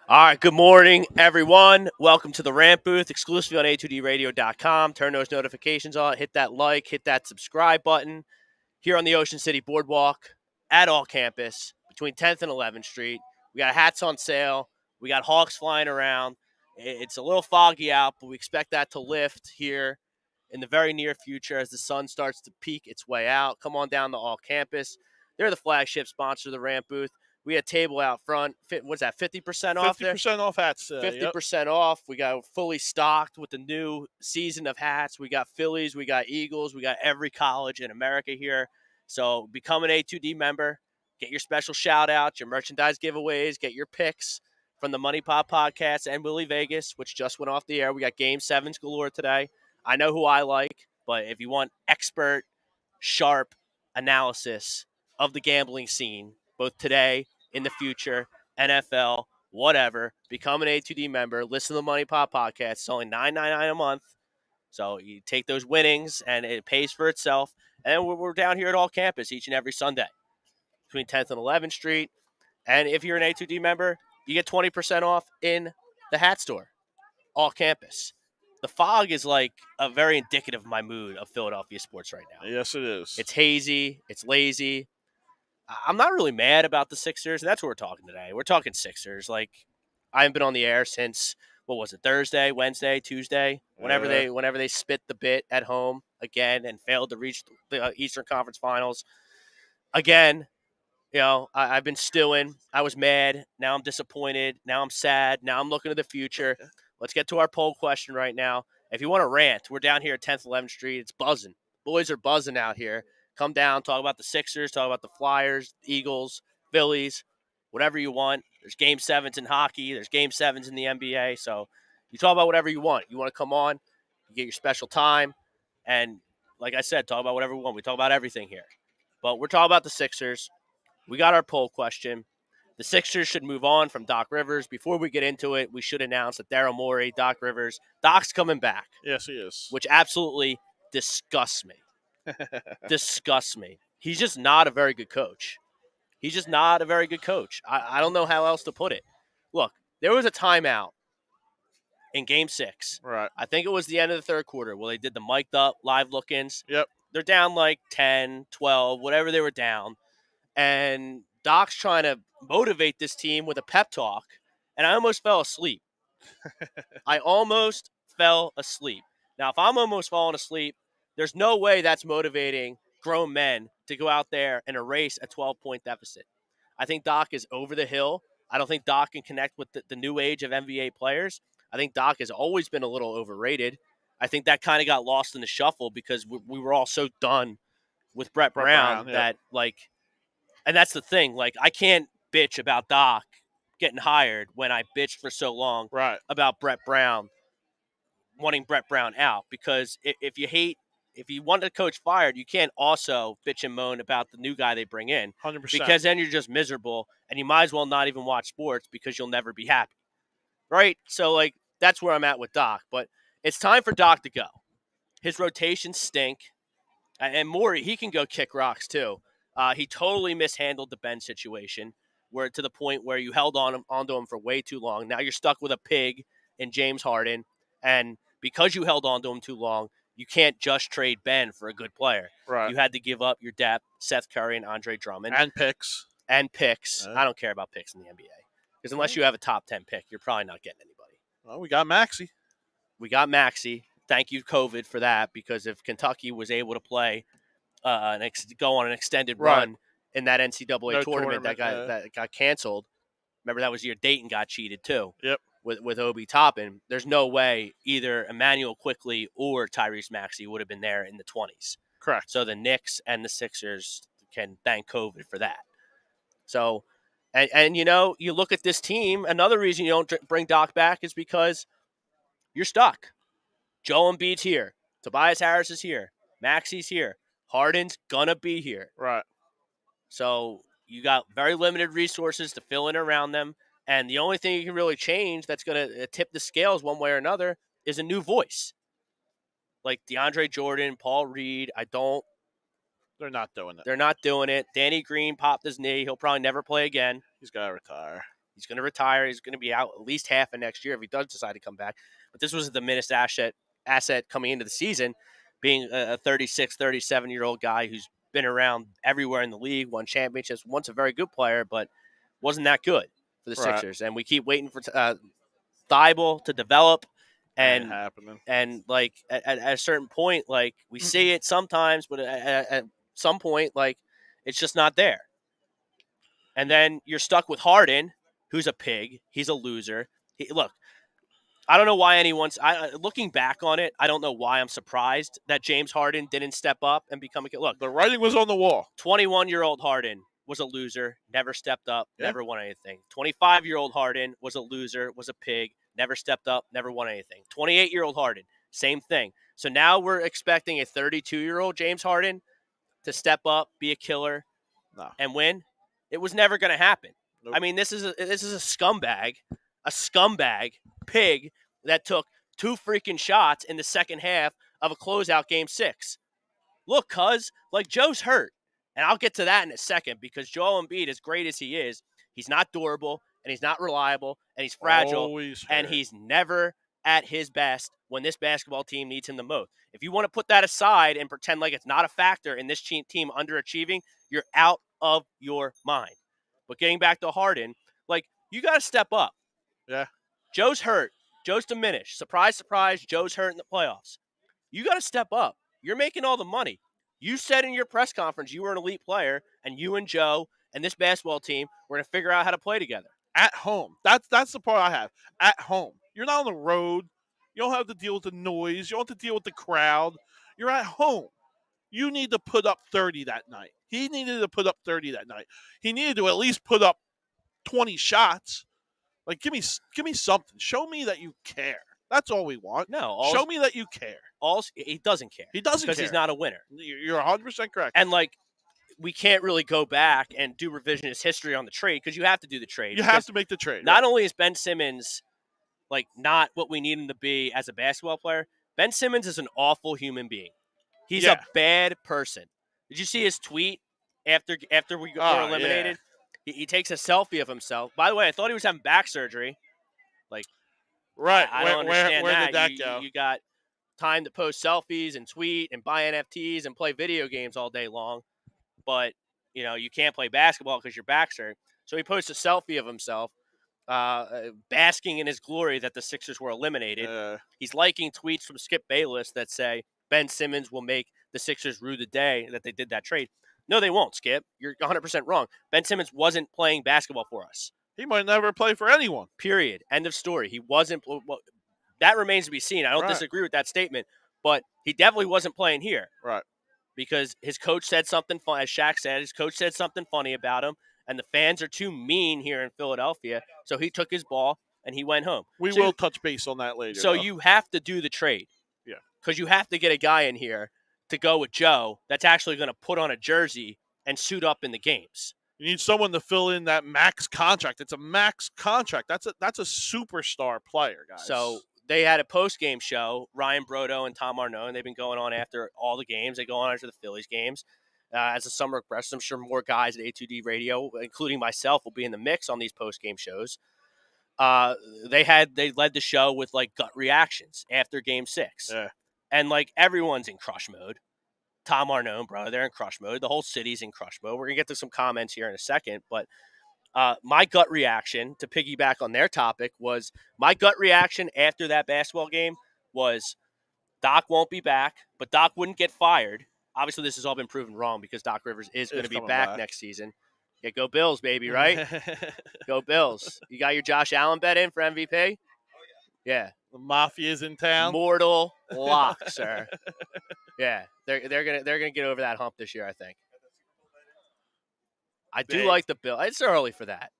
All right, good morning, everyone. Welcome to the Rant Booth, exclusively on a2dradio.com. Turn those notifications on, hit that like, hit that subscribe button. Here on the Ocean City Boardwalk at All Campus between 10th and 11th Street. We got hats on sale. We got hawks flying around. It's a little foggy out, but we expect that to lift here in the very near future as the sun starts to peek its way out. Come on down to All Campus. They're the flagship sponsor of the Rant Booth. We had a table out front. What's that, 50% off there? 50% off hats. 50% off. We got fully stocked with the new season of hats. We got Phillies. We got Eagles. We got every college in America here. So become an A2D member. Get your special shout-outs, your merchandise giveaways. Get your picks from the Money Pop Podcast and Willie Vegas, which just went off the air. We got Game 7s galore today. I know who I like, but if you want expert, sharp analysis of the gambling scene, both today, in the future, NFL, whatever, become an A2D member. Listen to the Money Pop Podcast. It's only $9.99 a month. So you take those winnings, and it pays for itself. And we're down here at All Campus each and every Sunday between 10th and 11th Street. And if you're an A2D member, you get 20% off in the hat store, All Campus. The fog is like a very indicative of my mood of Philadelphia sports right now. Yes, it is. It's hazy. It's lazy. I'm not really mad about the Sixers, and that's what we're talking today. We're talking Sixers. Like, I haven't been on the air since, what was it, Thursday, Wednesday, Tuesday? Whenever they spit the bit at home again and failed to reach the Eastern Conference Finals. Again, I've been stewing. I was mad. Now I'm disappointed. Now I'm sad. Now I'm looking to the future. Let's get to our poll question right now. If you want to rant, we're down here at 10th, 11th Street. It's buzzing. Boys are buzzing out here. Come down, talk about the Sixers, talk about the Flyers, Eagles, Phillies, whatever you want. There's Game 7s in hockey. There's Game 7s in the NBA. So you talk about whatever you want. You want to come on, you get your special time. And like I said, talk about whatever we want. We talk about everything here. But we're talking about the Sixers. We got our poll question. The Sixers should move on from Doc Rivers. Before we get into it, we should announce that Daryl Morey, Doc Rivers, Doc's coming back. Yes, he is. Which absolutely disgusts me. Disgusts me. He's just not a very good coach. He's just not a very good coach. I don't know how else to put it. Look, there was a timeout in Game 6. Right. I think it was the end of the third quarter where they did the mic'd up live look-ins. Yep. They're down like 10, 12, whatever they were down. And Doc's trying to motivate this team with a pep talk, and I almost fell asleep. I almost fell asleep. Now, if I'm almost falling asleep, there's no way that's motivating grown men to go out there and erase a 12-point deficit. I think Doc is over the hill. I don't think Doc can connect with the new age of NBA players. I think Doc has always been a little overrated. I think that kind of got lost in the shuffle because we were all so done with Brett Brown that, like, and that's the thing. Like, I can't bitch about Doc getting hired when I bitched for so long about Brett Brown, wanting Brett Brown out. Because if you want the coach fired, you can't also bitch and moan about the new guy they bring in. 100%. Because then you're just miserable, and you might as well not even watch sports because you'll never be happy. Right? So, like, that's where I'm at with Doc. But it's time for Doc to go. His rotations stink. And Morey, he can go kick rocks too. He totally mishandled the Ben situation, where to the point where you held onto him for way too long. Now you're stuck with a pig in James Harden, and because you held onto him too long, you can't just trade Ben for a good player. Right. You had to give up your depth, Seth Curry and Andre Drummond. And picks. I don't care about picks in the NBA. Because unless you have a top 10 pick, you're probably not getting anybody. Well, we got Maxey. Thank you, COVID, for that, because if Kentucky was able to play go on an extended run in that NCAA tournament that got canceled, remember that was the year Dayton got cheated too. Yep. With Obi Toppin, there's no way either Emmanuel Quickley or Tyrese Maxey would have been there in the 20s. Correct. So the Knicks and the Sixers can thank COVID for that. So, and you look at this team, another reason you don't bring Doc back is because you're stuck. Joel Embiid's here. Tobias Harris is here. Maxey's here. Harden's going to be here. Right. So you got very limited resources to fill in around them. And the only thing you can really change that's going to tip the scales one way or another is a new voice. Like DeAndre Jordan, Paul Reed. They're not doing it. They're not doing it. Danny Green popped his knee. He'll probably never play again. He's got to retire. He's going to retire. He's going to be out at least half of next year if he does decide to come back. But this was the diminished asset coming into the season, being a 36, 37-year-old guy who's been around everywhere in the league, won championships, once a very good player, but wasn't that good for the Sixers. And we keep waiting for Thibault to develop. Ain't happening. And like at a certain point, like we see it sometimes, but at some point, like it's just not there. And then you're stuck with Harden, who's a pig. He's a loser. Look, I don't know why looking back on it, I don't know why I'm surprised that James Harden didn't step up and become a – look. The writing was on the wall. 21-year-old Harden was a loser, never stepped up, never won anything. 25-year-old Harden was a loser, was a pig, never stepped up, never won anything. 28-year-old Harden, same thing. So now we're expecting a 32-year-old James Harden to step up, be a killer, and win. It was never going to happen. Nope. I mean, this is a scumbag, pig that took 2 freaking shots in the second half of a closeout game 6. Look, cuz, like Joe's hurt. And I'll get to that in a second because Joel Embiid, as great as he is, he's not durable and he's not reliable and he's fragile and he's never at his best when this basketball team needs him the most. If you want to put that aside and pretend like it's not a factor in this team underachieving, you're out of your mind. But getting back to Harden, like, you got to step up. Yeah. Joe's hurt. Joe's diminished. Surprise, surprise, Joe's hurt in the playoffs. You got to step up. You're making all the money. You said in your press conference you were an elite player, and you and Joe and this basketball team were going to figure out how to play together. At home. That's the part I have. At home. You're not on the road. You don't have to deal with the noise. You don't have to deal with the crowd. You're at home. You need to put up 30 that night. He needed to put up 30 that night. He needed to at least put up 20 shots. Like, give me something. Show me that you care. That's all we want. No. Show me that you care. He doesn't care. He doesn't care. Because he's not a winner. You're 100% correct. And, like, we can't really go back and do revisionist history on the trade because you have to do the trade. You have to make the trade. Not only is Ben Simmons, like, not what we need him to be as a basketball player, Ben Simmons is an awful human being. He's a bad person. Did you see his tweet after we were eliminated? Yeah. He takes a selfie of himself. By the way, I thought he was having back surgery. Like, right. I don't understand where that. Did that go? You got time to post selfies and tweet and buy NFTs and play video games all day long. But, you know, you can't play basketball because your back's hurt. So he posts a selfie of himself basking in his glory that the Sixers were eliminated. He's liking tweets from Skip Bayless that say Ben Simmons will make the Sixers rue the day that they did that trade. No, they won't, Skip. You're 100% wrong. Ben Simmons wasn't playing basketball for us. He might never play for anyone. Period. End of story. He wasn't. Well, that remains to be seen. I don't disagree with that statement, but he definitely wasn't playing here. Right. Because his coach said something funny, as Shaq said, his coach said something funny about him, and the fans are too mean here in Philadelphia, so he took his ball and he went home. We will touch base on that later. So you have to do the trade. Yeah. Because you have to get a guy in here to go with Joe that's actually going to put on a jersey and suit up in the games. You need someone to fill in that max contract. It's a max contract. That's a superstar player, guys. So they had a post-game show, Ryan Brodo and Tom Arnaud, and they've been going on after all the games. They go on after the Phillies games. As the summer progresses, I'm sure more guys at A2D Radio, including myself, will be in the mix on these post-game shows. They led the show with, like, gut reactions after Game 6. Yeah. And, like, everyone's in crush mode. Tom Arnaud, bro, they're in crush mode. The whole city's in crush mode. We're going to get to some comments here in a second. But my gut reaction, to piggyback on their topic, was my gut reaction after that basketball game was Doc won't be back, but Doc wouldn't get fired. Obviously, this has all been proven wrong because Doc Rivers is going to be back next season. Yeah, go Bills, baby, right? Go Bills. You got your Josh Allen bet in for MVP? Yeah. The Mafia's in town. Mortal lock, sir. Yeah, they're gonna get over that hump this year, I think. I do like the Bills. It's early for that.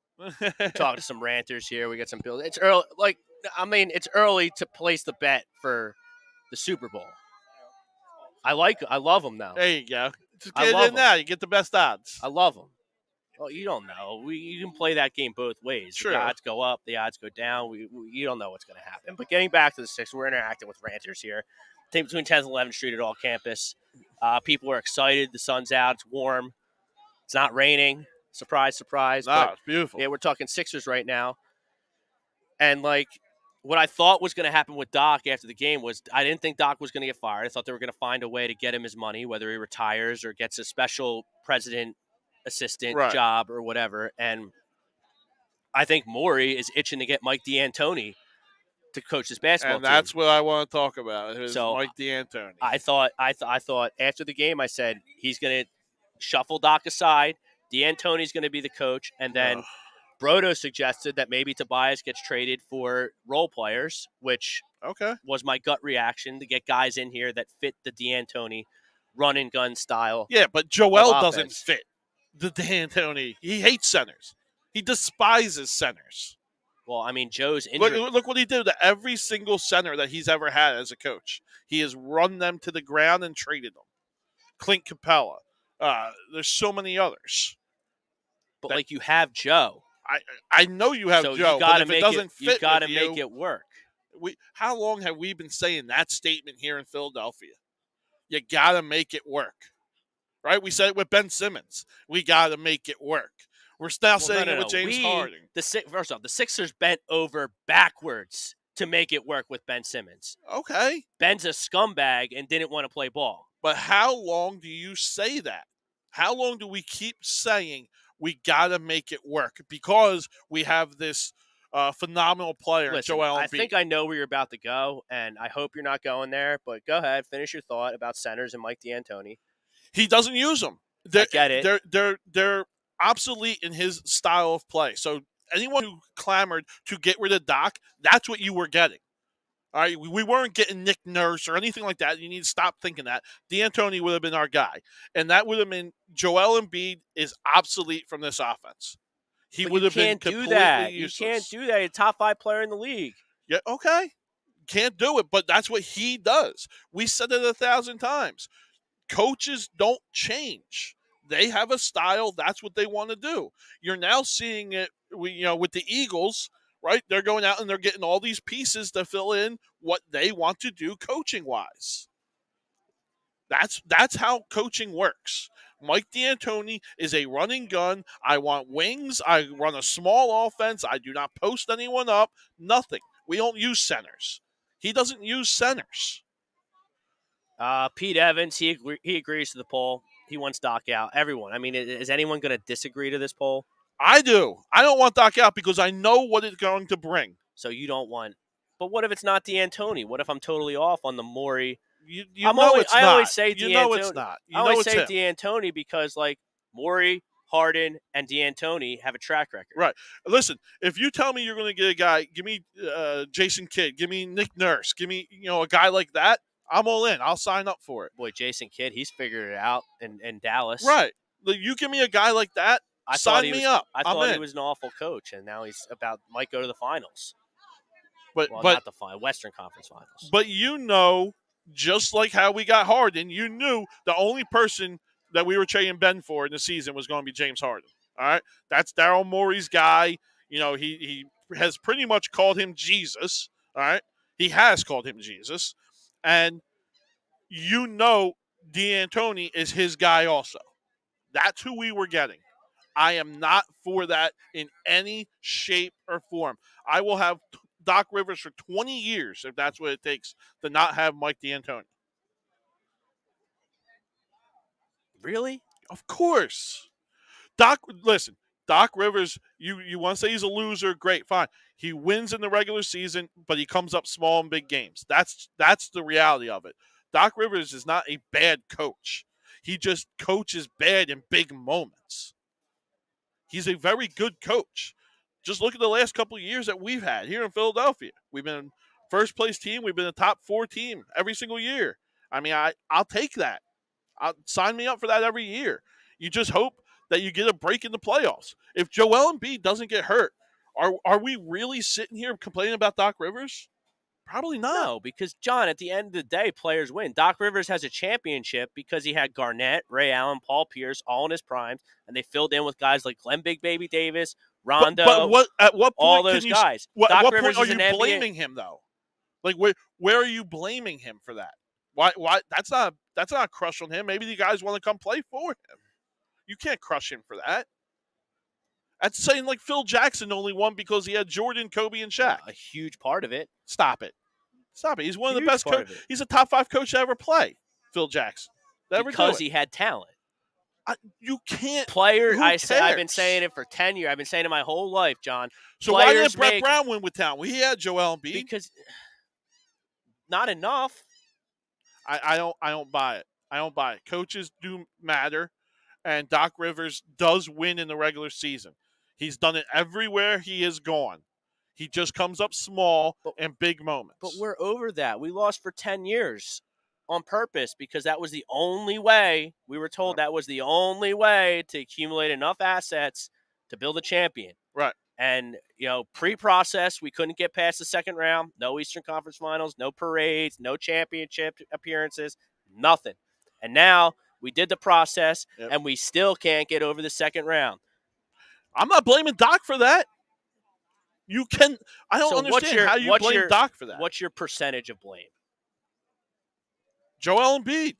Talking to some ranters here. We got some Bills. It's early. It's early to place the bet for the Super Bowl. I love them though. There you go. Just get it in now. You get the best odds. I love them. Well, you don't know. You can play that game both ways. True. The odds go up, the odds go down. You don't know what's going to happen. But getting back to the Sixers, we're interacting with ranters here. Take between 10th and 11th Street at all campus. People are excited. The sun's out. It's warm. It's not raining. Surprise, surprise. Nah, But it's beautiful. yeah, we're talking Sixers right now. And like what I thought was going to happen with Doc after the game was I didn't think Doc was going to get fired. I thought they were going to find a way to get him his money, whether he retires or gets a special president assistant Right. job or whatever. And I think Morey is itching to get Mike D'Antoni to coach this basketball And team. that's what I want to talk about. Is So Mike D'Antoni. I thought after the game, I said he's going to shuffle Doc aside. D'Antoni's going to be the coach, and then Brodo suggested that maybe Tobias gets traded for role players, which Okay. was my gut reaction to get guys in here that fit the D'Antoni run and gun style. Yeah, but Joel of doesn't offense. fit the D'Antoni. He hates centers. He despises centers. Well, I mean, Joe's injury. Look what he did to every single center that he's ever had as a coach. He has run them to the ground and traded them. Clint Capella. There's so many others. But like you have Joe. I know you have so Joe, you gotta but if make it doesn't fit, you got to with make you, it work. How long have we been saying that statement here in Philadelphia? You got to make it work. Right? We said it with Ben Simmons. We got to make it work. We're now saying it with James Harden. First off, the Sixers bent over backwards to make it work with Ben Simmons. Okay. Ben's a scumbag and didn't want to play ball. But how long do you say that? How long do we keep saying we got to make it work because we have this phenomenal player, Listen, Joel Embiid? I think I know where you're about to go, and I hope you're not going there, but go ahead. Finish your thought about centers and Mike D'Antoni. He doesn't use them. I get it. They're obsolete in his style of play. So anyone who clamored to get rid of Doc, that's what you were getting. All right, we weren't getting Nick Nurse or anything like that. You need to stop thinking that. D'Antoni would have been our guy, and that would have been Joel Embiid is obsolete from this offense. He would have been completely useless. You can't do that. He's a top 5 player in the league. Yeah, okay. Can't do it, but that's what he does. We said it 1,000 times. Coaches don't change. They have a style. That's what they want to do. You're now seeing it, with the Eagles, right? They're going out and they're getting all these pieces to fill in what they want to do coaching-wise. That's how coaching works. Mike D'Antoni is a running gun. I want wings. I run a small offense. I do not post anyone up. Nothing. We don't use centers. He doesn't use centers. Pete Evans, he agrees to the poll. He wants Doc out. Everyone. I mean, is anyone going to disagree to this poll? I do. I don't want Doc out because I know what it's going to bring. So you don't want. But what if it's not D'Antoni? What if I'm totally off on the Morey? I always say D'Antoni. You know it's not. I always say D'Antoni because like Morey, Harden, and D'Antoni have a track record. Right. Listen, if you tell me you're going to get a guy, give me Jason Kidd, give me Nick Nurse, give me a guy like that, I'm all in. I'll sign up for it. Boy, Jason Kidd, he's figured it out in Dallas. Right. You give me a guy like that, sign me up. I thought he was an awful coach, and now might go to the finals. But not the Western Conference Finals. But just like how we got Harden, you knew the only person that we were trading Ben for in the season was going to be James Harden. All right? That's Daryl Morey's guy. He has pretty much called him Jesus. All right? He has called him Jesus. And D'Antoni is his guy also. That's who we were getting. I am not for that in any shape or form. I will have Doc Rivers for 20 years if that's what it takes to not have Mike D'Antoni. Really? Of course. Doc Rivers, you want to say he's a loser, great, fine. He wins in the regular season, but he comes up small in big games. That's the reality of it. Doc Rivers is not a bad coach. He just coaches bad in big moments. He's a very good coach. Just look at the last couple of years that we've had here in Philadelphia. We've been first place team. We've been a top 4 team every single year. I mean, I'll take that. Sign me up for that every year. You just hope that you get a break in the playoffs. If Joel Embiid doesn't get hurt, are we really sitting here complaining about Doc Rivers? Probably not. No, because, John, at the end of the day, players win. Doc Rivers has a championship because he had Garnett, Ray Allen, Paul Pierce, all in his primes, and they filled in with guys like Glenn Big Baby Davis, Rondo, but at what point all those guys. At what point are you blaming him, though? Like, where are you blaming him for that? Why? That's not a crush on him. Maybe the guys want to come play for him. You can't crush him for that. That's saying like Phil Jackson only won because he had Jordan, Kobe, and Shaq. A huge part of it. Stop it. He's one of the Huge best part coaches. of it. He's a top 5 coach to ever play. Phil Jackson. Because he had talent. You can't. Player, I've been saying it for 10 years. I've been saying it my whole life, John. So why didn't Brett Brown win with talent? Well, he had Joel Embiid. Because not enough. I don't buy it. I don't buy it. Coaches do matter, and Doc Rivers does win in the regular season. He's done it everywhere he has gone. He just comes up small in big moments. But we're over that. We lost for 10 years on purpose because that was the only way. We were told that was the only way to accumulate enough assets to build a champion. Right. And, pre-process, we couldn't get past the second round. No Eastern Conference Finals, no parades, no championship appearances, nothing. And now we did the process, and we still can't get over the second round. I'm not blaming Doc for that. I don't understand how you blame Doc for that. What's your percentage of blame? Joel Embiid.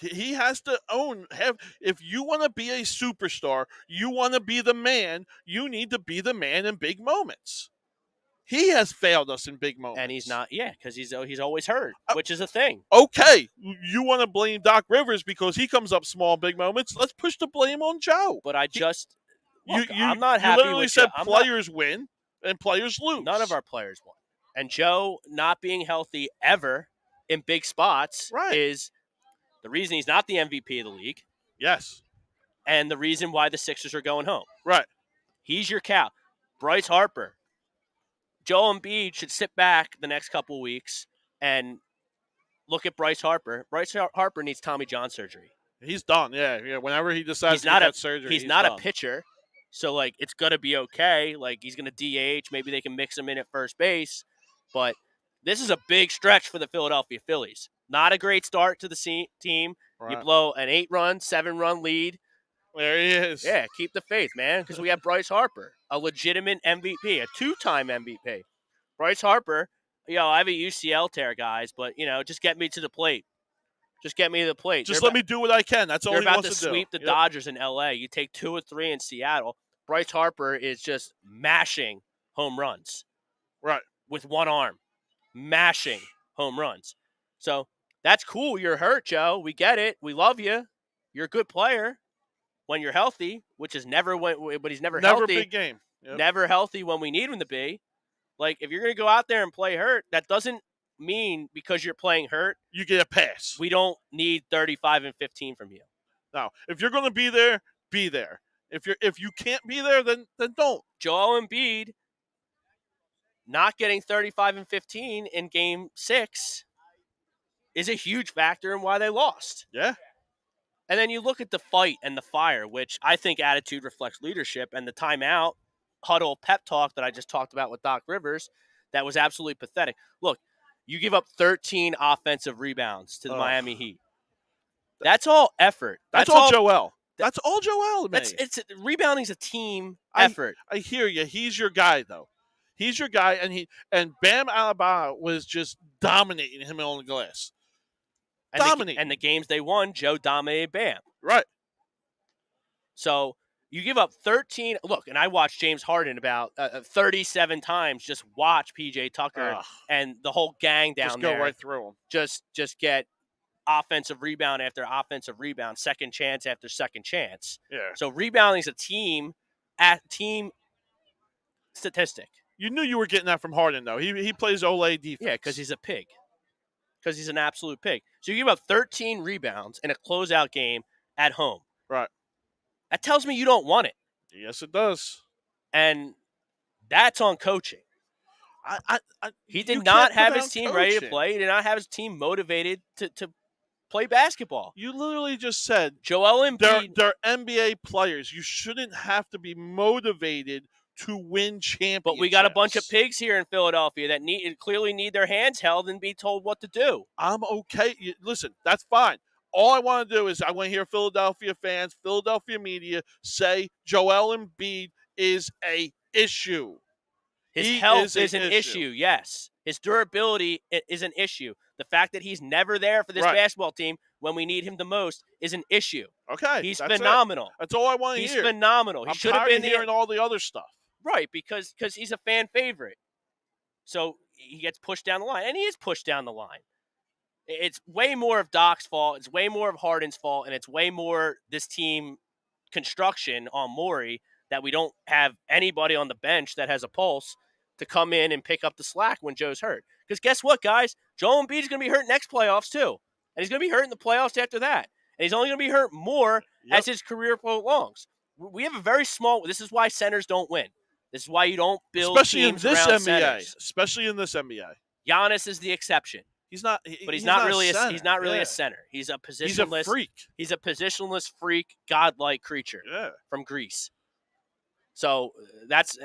He has to if you want to be a superstar, you want to be the man, you need to be the man in big moments. He has failed us in big moments. And he's not, because he's always hurt, which is a thing. Okay, you want to blame Doc Rivers because he comes up small in big moments. Let's push the blame on Joe. But I'm You not happy with literally said players win and players lose. None of our players won. And Joe not being healthy ever in big spots is the reason he's not the MVP of the league. Yes. And the reason why the Sixers are going home. Right. He's your cow. Bryce Harper. Joel Embiid should sit back the next couple of weeks and look at Bryce Harper. Bryce Harper needs Tommy John surgery. He's done, yeah. Whenever he decides to get that surgery, he's not a pitcher. So, it's going to be okay. He's going to DH. Maybe they can mix him in at first base. But this is a big stretch for the Philadelphia Phillies. Not a great start to the team. Right. You blow an 8-run, 7-run lead. There he is. Yeah, keep the faith, man, because we have Bryce Harper, a legitimate MVP, a 2-time MVP. Bryce Harper, I have a UCL tear, guys, but, just get me to the plate. Just get me to the plate. Just let me do what I can. That's all he wants to do. They're about to sweep the Dodgers in L.A. You take 2 or 3 in Seattle. Bryce Harper is just mashing home runs. Right. With one arm. Mashing home runs. So, that's cool. You're hurt, Joe. We get it. We love you. You're a good player when you're healthy, which is never but he's never healthy. Never a big game. Yep. Never healthy when we need him to be. If you're going to go out there and play hurt, that doesn't mean because you're playing hurt, you get a pass. We don't need 35 and 15 from you. No, if you're going to be there, be there. If you can't be there, then don't. Joel Embiid not getting 35 and 15 in Game 6 is a huge factor in why they lost. Yeah. And then you look at the fight and the fire, which I think attitude reflects leadership, and the timeout, huddle, pep talk that I just talked about with Doc Rivers, that was absolutely pathetic. Look, you give up 13 offensive rebounds to the Miami Heat. That's all effort. That's all Joel. That's all Joel. Rebounding's a team effort. I hear you. He's your guy, though. He's your guy, and Bam Adebayo was just dominating him on the glass. And the games they won, Joe dominated Bam. Right. So you give up 13. Look, and I watched James Harden about 37 times. Just watch PJ Tucker and the whole gang down there. Just go right through them. Just get offensive rebound after offensive rebound, second chance after second chance. Yeah. So rebounding is a team statistic. You knew you were getting that from Harden, though. He plays Olay defense. Yeah, because he's a pig. Because he's an absolute pig. So you give up 13 rebounds in a closeout game at home. Right. That tells me you don't want it. Yes, it does. And that's on coaching. He did not have his team ready to play. He did not have his team motivated to play basketball. You literally just said Joel Embiid. They're NBA players. You shouldn't have to be motivated to win championships. But we got a bunch of pigs here in Philadelphia that clearly need their hands held and be told what to do. I'm okay. Listen, that's fine. All I want to do is I want to hear Philadelphia fans, Philadelphia media say Joel Embiid is a issue. His health is an issue, yes. His durability is an issue. The fact that he's never there for this Right. basketball team when we need him the most is an issue. Okay, He's that's phenomenal. It. That's all I want to He's hear. phenomenal. He I'm should have tired been of hearing all the other stuff. right because he's a fan favorite. So he gets pushed down the line, and he is pushed down the line. It's way more of Doc's fault. It's way more of Harden's fault, and it's way more this team construction on Morey that we don't have anybody on the bench that has a pulse to come in and pick up the slack when Joe's hurt. Because guess what, guys? Joel Embiid is going to be hurt next playoffs too, and he's going to be hurt in the playoffs after that, and he's only going to be hurt more as his career prolongs. We have a very small. This is why centers don't win. This is why you don't build especially teams in this around NBA. centers. Especially in this NBA. Giannis is the exception. He's not, but he's not really a he's not really a center. He's a positionless. He's a freak. He's a positionless freak, godlike creature from Greece. So that's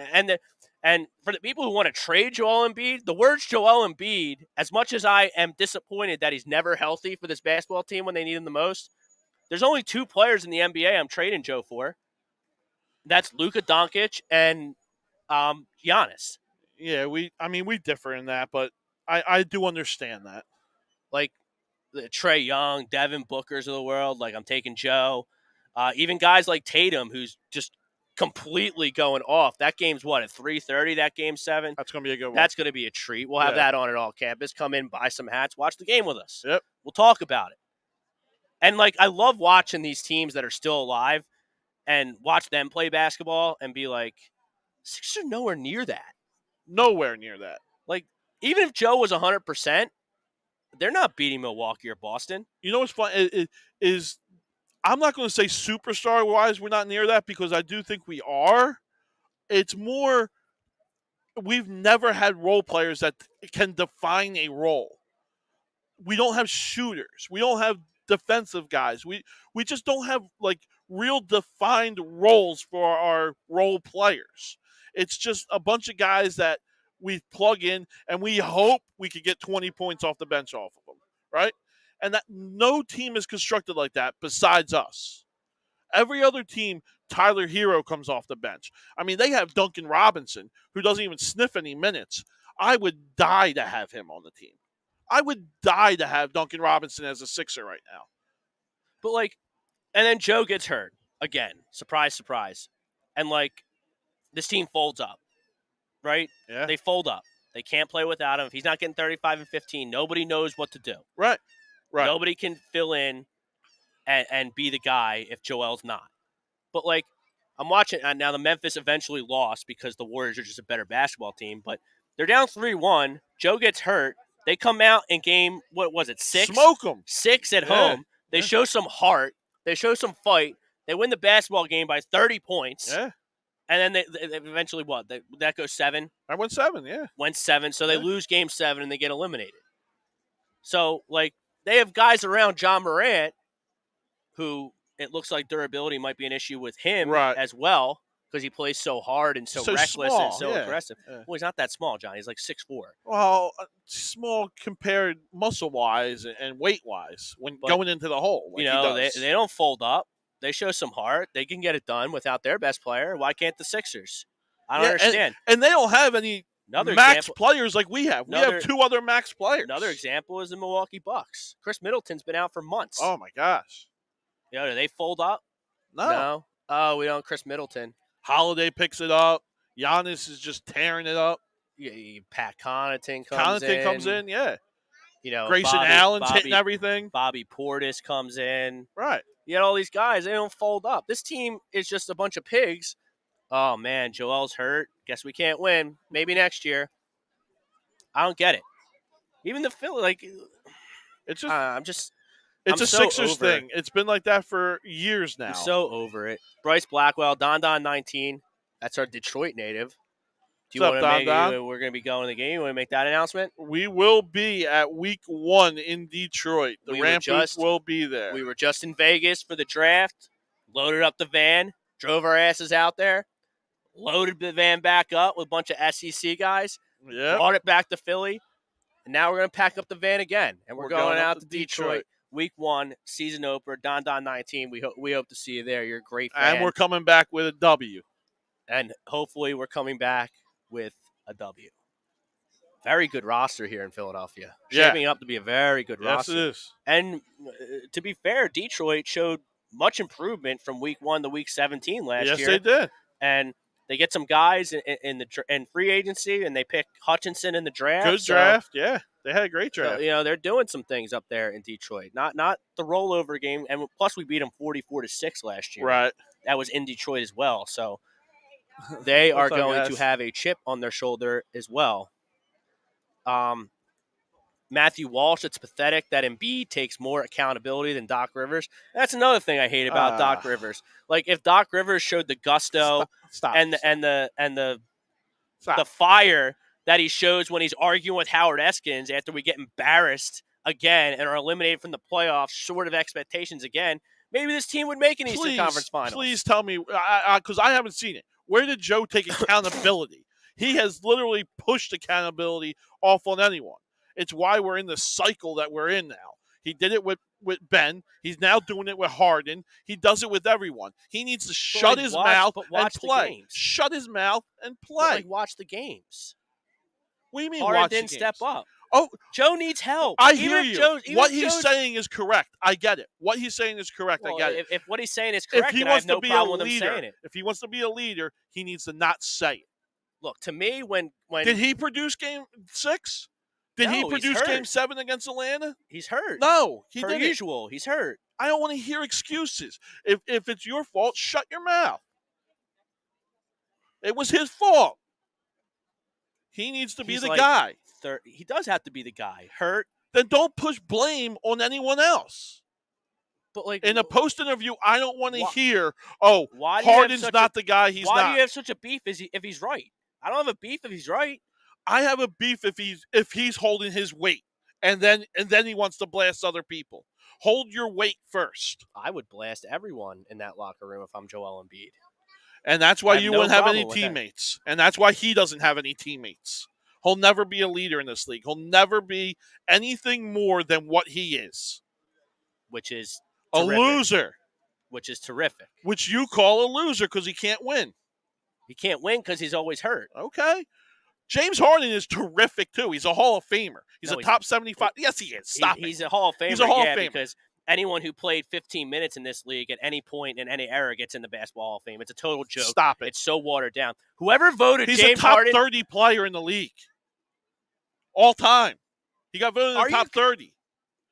and for the people who want to trade Joel Embiid, the words Joel Embiid, as much as I am disappointed that he's never healthy for this basketball team when they need him the most, there's only 2 players in the NBA I'm trading Joe for. That's Luka Doncic and Giannis. Yeah, we differ in that, but I do understand that. Like Trae Young, Devin Bookers of the world, like I'm taking Joe. Even guys like Tatum, who's just completely going off. That game's what, at 3:30, that game 7? That's going to be a good one. That's going to be a treat. We'll have that on at all campus. Come in, buy some hats, watch the game with us. Yep. We'll talk about it. And, like, I love watching these teams that are still alive and watch them play basketball and be like, Sixers are nowhere near that. Nowhere near that. Like, even if Joe was 100%, they're not beating Milwaukee or Boston. You know what's fun is I'm not going to say superstar-wise we're not near that because I do think we are. It's more we've never had role players that can define a role. We don't have shooters. We don't have defensive guys. We just don't have, like, real defined roles for our role players. It's just a bunch of guys that we plug in, and we hope we could get 20 points off the bench off of them, right? And that no team is constructed like that besides us. Every other team, Tyler Hero comes off the bench. I mean, they have Duncan Robinson, who doesn't even sniff any minutes. I would die to have him on the team. I would die to have Duncan Robinson as a Sixer right now. But, like, and then Joe gets hurt again. Surprise, surprise. And, like, this team folds up, right? Yeah. They fold up. They can't play without him. If he's not getting 35 and 15, nobody knows what to do. Right. Nobody can fill in and be the guy if Joel's not. But, like, I'm watching – now the Memphis eventually lost because the Warriors are just a better basketball team. But they're down 3-1. Joe gets hurt. They come out in game, what was it, 6? Smoke them. 6 at home. They show some heart. They show some fight. They win the basketball game by 30 points. Yeah. And then they eventually what? That goes 7? I went 7, yeah. Went 7. So they lose game 7 and they get eliminated. So, like, they have guys around John Morant who it looks like durability might be an issue with him as well because he plays so hard and so reckless small, and so aggressive. Yeah. Well, he's not that small, John. He's like 6'4". Well, small compared muscle-wise and weight-wise when going into the hole. Like, you know, they don't fold up. They show some heart. They can get it done without their best player. Why can't the Sixers? I don't understand. And they don't have any max players like we have. We have 2 other max players. Another example is the Milwaukee Bucks. Chris Middleton's been out for months. Oh, my gosh. You know, do they fold up? No. Oh, we don't. Chris Middleton. Holiday picks it up. Giannis is just tearing it up. Pat Connaughton comes in. Yeah. You know, Grayson Allen's hitting everything. Bobby Portis comes in. Right. You got all these guys. They don't fold up. This team is just a bunch of pigs. Oh, man, Joel's hurt. Guess we can't win. Maybe next year. I don't get it. Even the Philly, like, it's just It's I'm a so Sixers thing. It's been like that for years now. I'm so over it. Bryce Blackwell, Don 19. That's our Detroit native. Do you want to make it? We're going to be going to the game. You want to make that announcement? We will be at week 1 in Detroit. The Ramp booth will be there. We were just in Vegas for the draft, loaded up the van, drove our asses out there, loaded the van back up with a bunch of SEC guys, brought it back to Philly, and now we're going to pack up the van again, and we're going out to Detroit. Week 1, season opener, Don 19. We hope to see you there. You're a great fan. And we're coming back with a W. And hopefully we're coming back with a W. very good roster here in Philadelphia. Yeah. Shaping up to be a very good roster. Yes, it is. And to be fair, Detroit showed much improvement from week 1 to week 17 last year. Yes, they did. And they get some guys in free agency, and they pick Hutchinson in the draft. Good draft, yeah. They had a great draft. So, they're doing some things up there in Detroit. Not the rollover game, and plus we beat them 44-6 last year. Right. That was in Detroit as well. So they are going to have a chip on their shoulder as well. Matthew Walsh, it's pathetic that Embiid takes more accountability than Doc Rivers. That's another thing I hate about Doc Rivers. Like, if Doc Rivers showed the gusto and the fire that he shows when he's arguing with Howard Eskins after we get embarrassed again and are eliminated from the playoffs, short of expectations again, maybe this team would make an Eastern Conference Finals. Please tell me, because I haven't seen it. Where did Joe take accountability? He has literally pushed accountability off on anyone. It's why we're in the cycle that we're in now. He did it with Ben. He's now doing it with Harden. He does it with everyone. He needs to shut his mouth and play. Shut his mouth and play. Watch the games. What do you mean Harden watch didn't the games? step up. Oh, Joe needs help. I hear you. What he's saying is correct. I get it. What he's saying is correct. Well, I get it. If what he's saying is correct, if he then wants I have to no be problem a with him leader, saying it. if he wants to be a leader, he needs to not say it. Look, to me, when did he produce Game 6? Did he produce Game 7 against Atlanta? He's hurt. No, he didn't. Per usual, he's hurt. I don't want to hear excuses. If it's your fault, shut your mouth. It was his fault. He needs to be the guy. He does have to be the guy. Hurt. Then don't push blame on anyone else. But in a post interview, I don't want to hear, Harden's not the guy. He's not. Why do you have such a beef if he's right? I don't have a beef if he's right. I have a beef if he's holding his weight, and then he wants to blast other people. Hold your weight first. I would blast everyone in that locker room if I'm Joel Embiid. And that's why you wouldn't have any teammates. And that's why he doesn't have any teammates. He'll never be a leader in this league. He'll never be anything more than what he is. Which is a loser. Which is terrific. Which you call a loser because he can't win. He can't win because he's always hurt. Okay. James Harden is terrific, too. He's a Hall of Famer. He's a top 75. Yes, he is. Stop it. He's a Hall of Famer. He's a Hall of Famer. Because anyone who played 15 minutes in this league at any point in any era gets in the Basketball Hall of Fame. It's a total joke. Stop it. It's so watered down. Whoever voted James Harden. He's a top 30 player in the league. All time. He got voted in the top 30.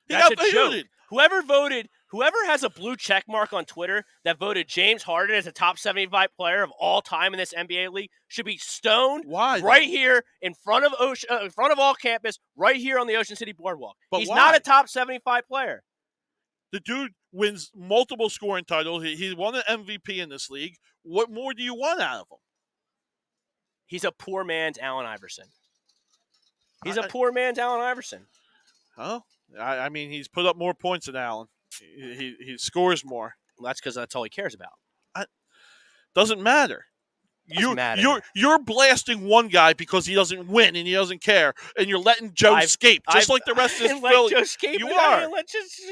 He got voted. Whoever has a blue check mark on Twitter that voted James Harden as a top 75 player of all time in this NBA league should be stoned. Why? Right here in front of all campus, right here on the Ocean City Boardwalk. But he's why? Not a top 75 player. The dude wins multiple scoring titles. He won an MVP in this league. What more do you want out of him? He's a poor man's Allen Iverson. He's a poor man's Allen Iverson. Huh? I mean, he's put up more points than Allen. He scores more. Well, that's because that's all he cares about. Doesn't matter. You're blasting one guy because he doesn't win and he doesn't care, and you're letting Joe escape just like the rest of this Philly. You are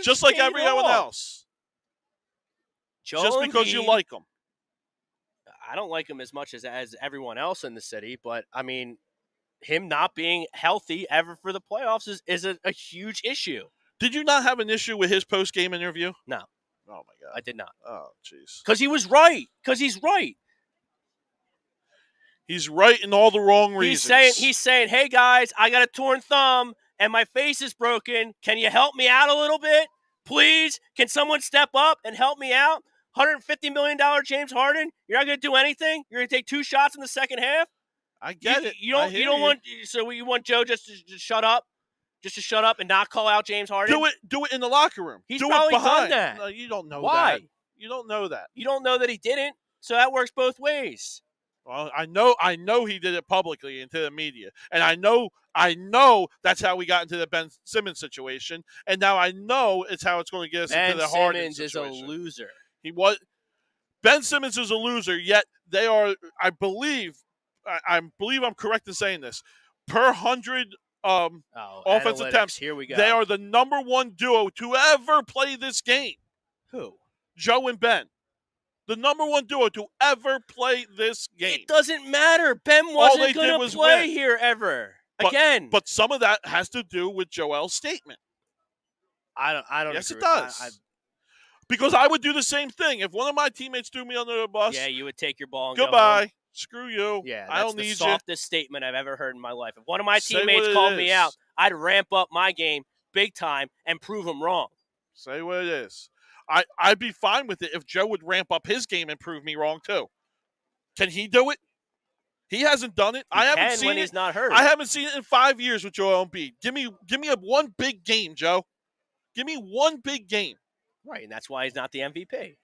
just like everyone else. Just because Embiid, you like him. I don't like him as much as everyone else in the city, but I mean, him not being healthy ever for the playoffs is a huge issue. Did you not have an issue with his post-game interview? No. Oh, my God. I did not. Oh, jeez. Because he was right. Because he's right. He's right in all the wrong reasons. He's saying, hey, guys, I got a torn thumb and my face is broken. Can you help me out a little bit? Please? Can someone step up and help me out? $150 million James Harden? You're not going to do anything? You're going to take 2 shots in the second half? I get it. You want Joe just to shut up? Just to shut up and not call out James Harden? Do it in the locker room. He's probably done that. No, you don't know Why? that. You don't know that. You don't know that he didn't. So that works both ways. Well, I know he did it publicly into the media. And I know that's how we got into the Ben Simmons situation. And now I know it's how it's going to get us into the Harden situation. Ben Simmons is a loser. Ben Simmons is a loser, yet they are, I believe I'm correct in saying this, per 100 offensive attempts. Here we go. They are the number 1 duo to ever play this game. Who? Joe and Ben. The number 1 duo to ever play this game. It doesn't matter. Ben wasn't going to play here ever. Again, But some of that has to do with Joel's statement. I don't. Yes, agree. it does. Because I would do the same thing. If one of my teammates threw me under the bus, Yeah, you would take your ball and goodbye. go home. Screw you. Yeah, I that's don't the need softest statement I've ever heard in my life. If one of my Say teammates what it called me is. out, I'd ramp up my game big time and prove them wrong. Say what it is. I'd be fine with it if Joe would ramp up his game and prove me wrong too. Can he do it? He hasn't done it. I haven't seen when it. he's not hurt. I haven't seen it in 5 years with Joel Embiid. Give me one big game, Joe. Give me one big game. Right, and that's why he's not the MVP.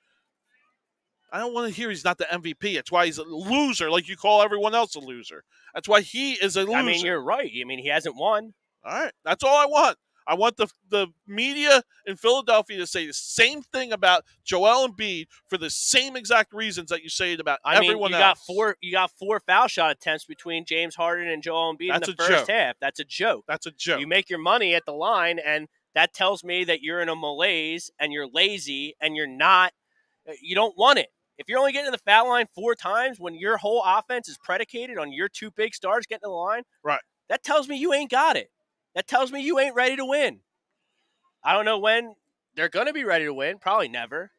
I don't want to hear he's not the MVP. That's why he's a loser, like you call everyone else a loser. That's why he is a loser. I mean, you're right. I mean, he hasn't won. All right. That's all I want. I want the media in Philadelphia to say the same thing about Joel Embiid for the same exact reasons that you say it about everyone else. You got four foul shot attempts between James Harden and Joel Embiid in the first half. That's a joke. That's a joke. You make your money at the line, and that tells me that you're in a malaise and you're lazy and you don't want it. If you're only getting to the foul line 4 times when your whole offense is predicated on your 2 big stars getting to the line, right? That tells me you ain't got it. That tells me you ain't ready to win. I don't know when they're going to be ready to win. Probably never,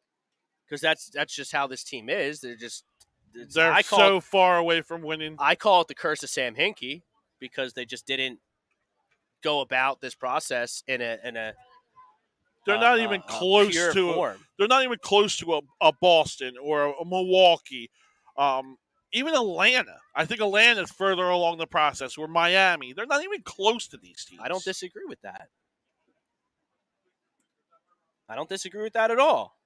because that's just how this team is. They're so far away from winning. I call it the curse of Sam Hinkie because they just didn't go about this process in a. They're not even close to. They're not even close to a Boston or a Milwaukee. Even Atlanta. I think Atlanta's further along the process. Or Miami. They're not even close to these teams. I don't disagree with that. I don't disagree with that at all.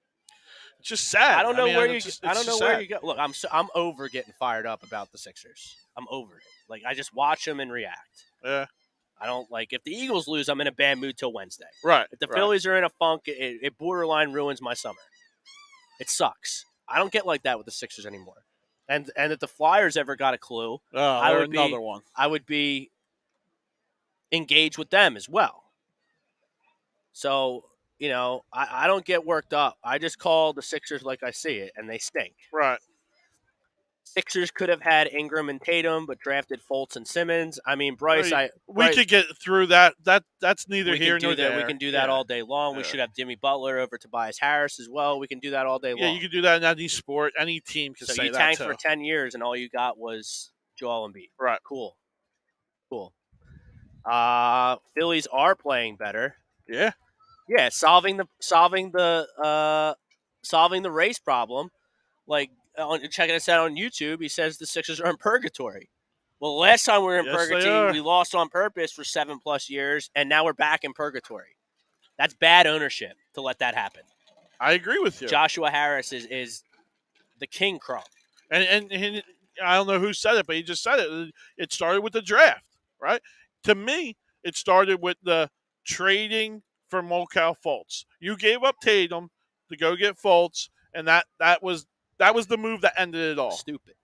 It's just sad. I don't know where you. I don't know where you go. Look, I'm over getting fired up about the Sixers. I'm over it. Like, I just watch them and react. Yeah. I don't like if the Eagles lose. I'm in a bad mood till Wednesday. Right. If the Phillies are in a funk, it borderline ruins my summer. It sucks. I don't get like that with the Sixers anymore. And if the Flyers ever got a clue, I would be engaged with them as well. So, I don't get worked up. I just call the Sixers like I see it, and they stink. Right. Sixers could have had Ingram and Tatum, but drafted Fultz and Simmons. I mean, Bryce, we could get through that. That's neither here nor there. We can do that all day long. Yeah. We should have Jimmy Butler over Tobias Harris as well. We can do that all day long. Yeah, you can do that in any sport. Any team can say that. So you tanked for 10 years, and all you got was Joel Embiid. Right. Cool. Phillies are playing better. Yeah. Yeah, solving the race problem. Like, checking us out on YouTube, he says the Sixers are in purgatory. Well, last time we were in purgatory, we lost on purpose for 7+ years, and now we're back in purgatory. That's bad ownership to let that happen. I agree with you. Joshua Harris is the king crumb. And I don't know who said it, but he just said it. It started with the draft, right? To me, it started with the trading for Markelle Fultz. You gave up Tatum to go get Fultz, and that was the move that ended it all. Stupid.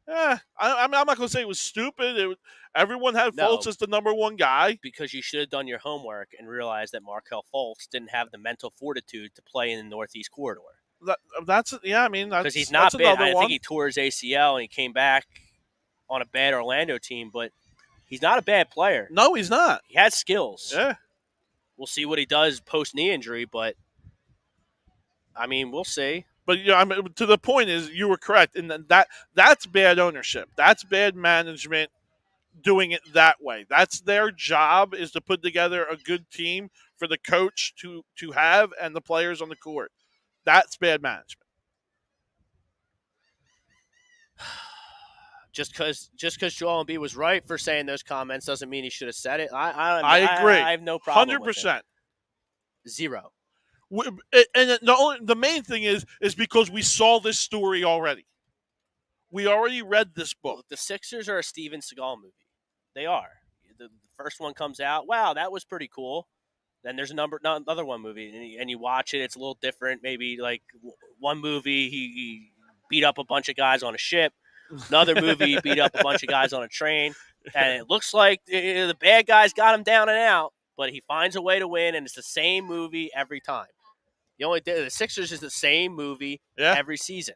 I'm not going to say it was stupid. Everyone had Fultz as the number one guy. Because you should have done your homework and realized that Markelle Fultz didn't have the mental fortitude to play in the Northeast corridor. Because he's not bad. I think he tore his ACL and he came back on a bad Orlando team, but he's not a bad player. No, he's not. He has skills. Yeah. We'll see what he does post-knee injury, but, we'll see. But to the point is, you were correct, and that's bad ownership. That's bad management doing it that way. That's their job, is to put together a good team for the coach to have and the players on the court. That's bad management. Just because Joel Embiid was right for saying those comments doesn't mean he should have said it. I agree. I have no problem 100%. with it. 0. And the main thing is because we saw this story already. We already read this book. Look, the Sixers are a Steven Seagal movie. They are. The first one comes out. Wow, that was pretty cool. Then there's another one movie, and you watch it. It's a little different. Maybe like one movie he beat up a bunch of guys on a ship. Another movie he beat up a bunch of guys on a train. And it looks like the bad guys got him down and out, but he finds a way to win, and it's the same movie every time. The Sixers is the same movie every season,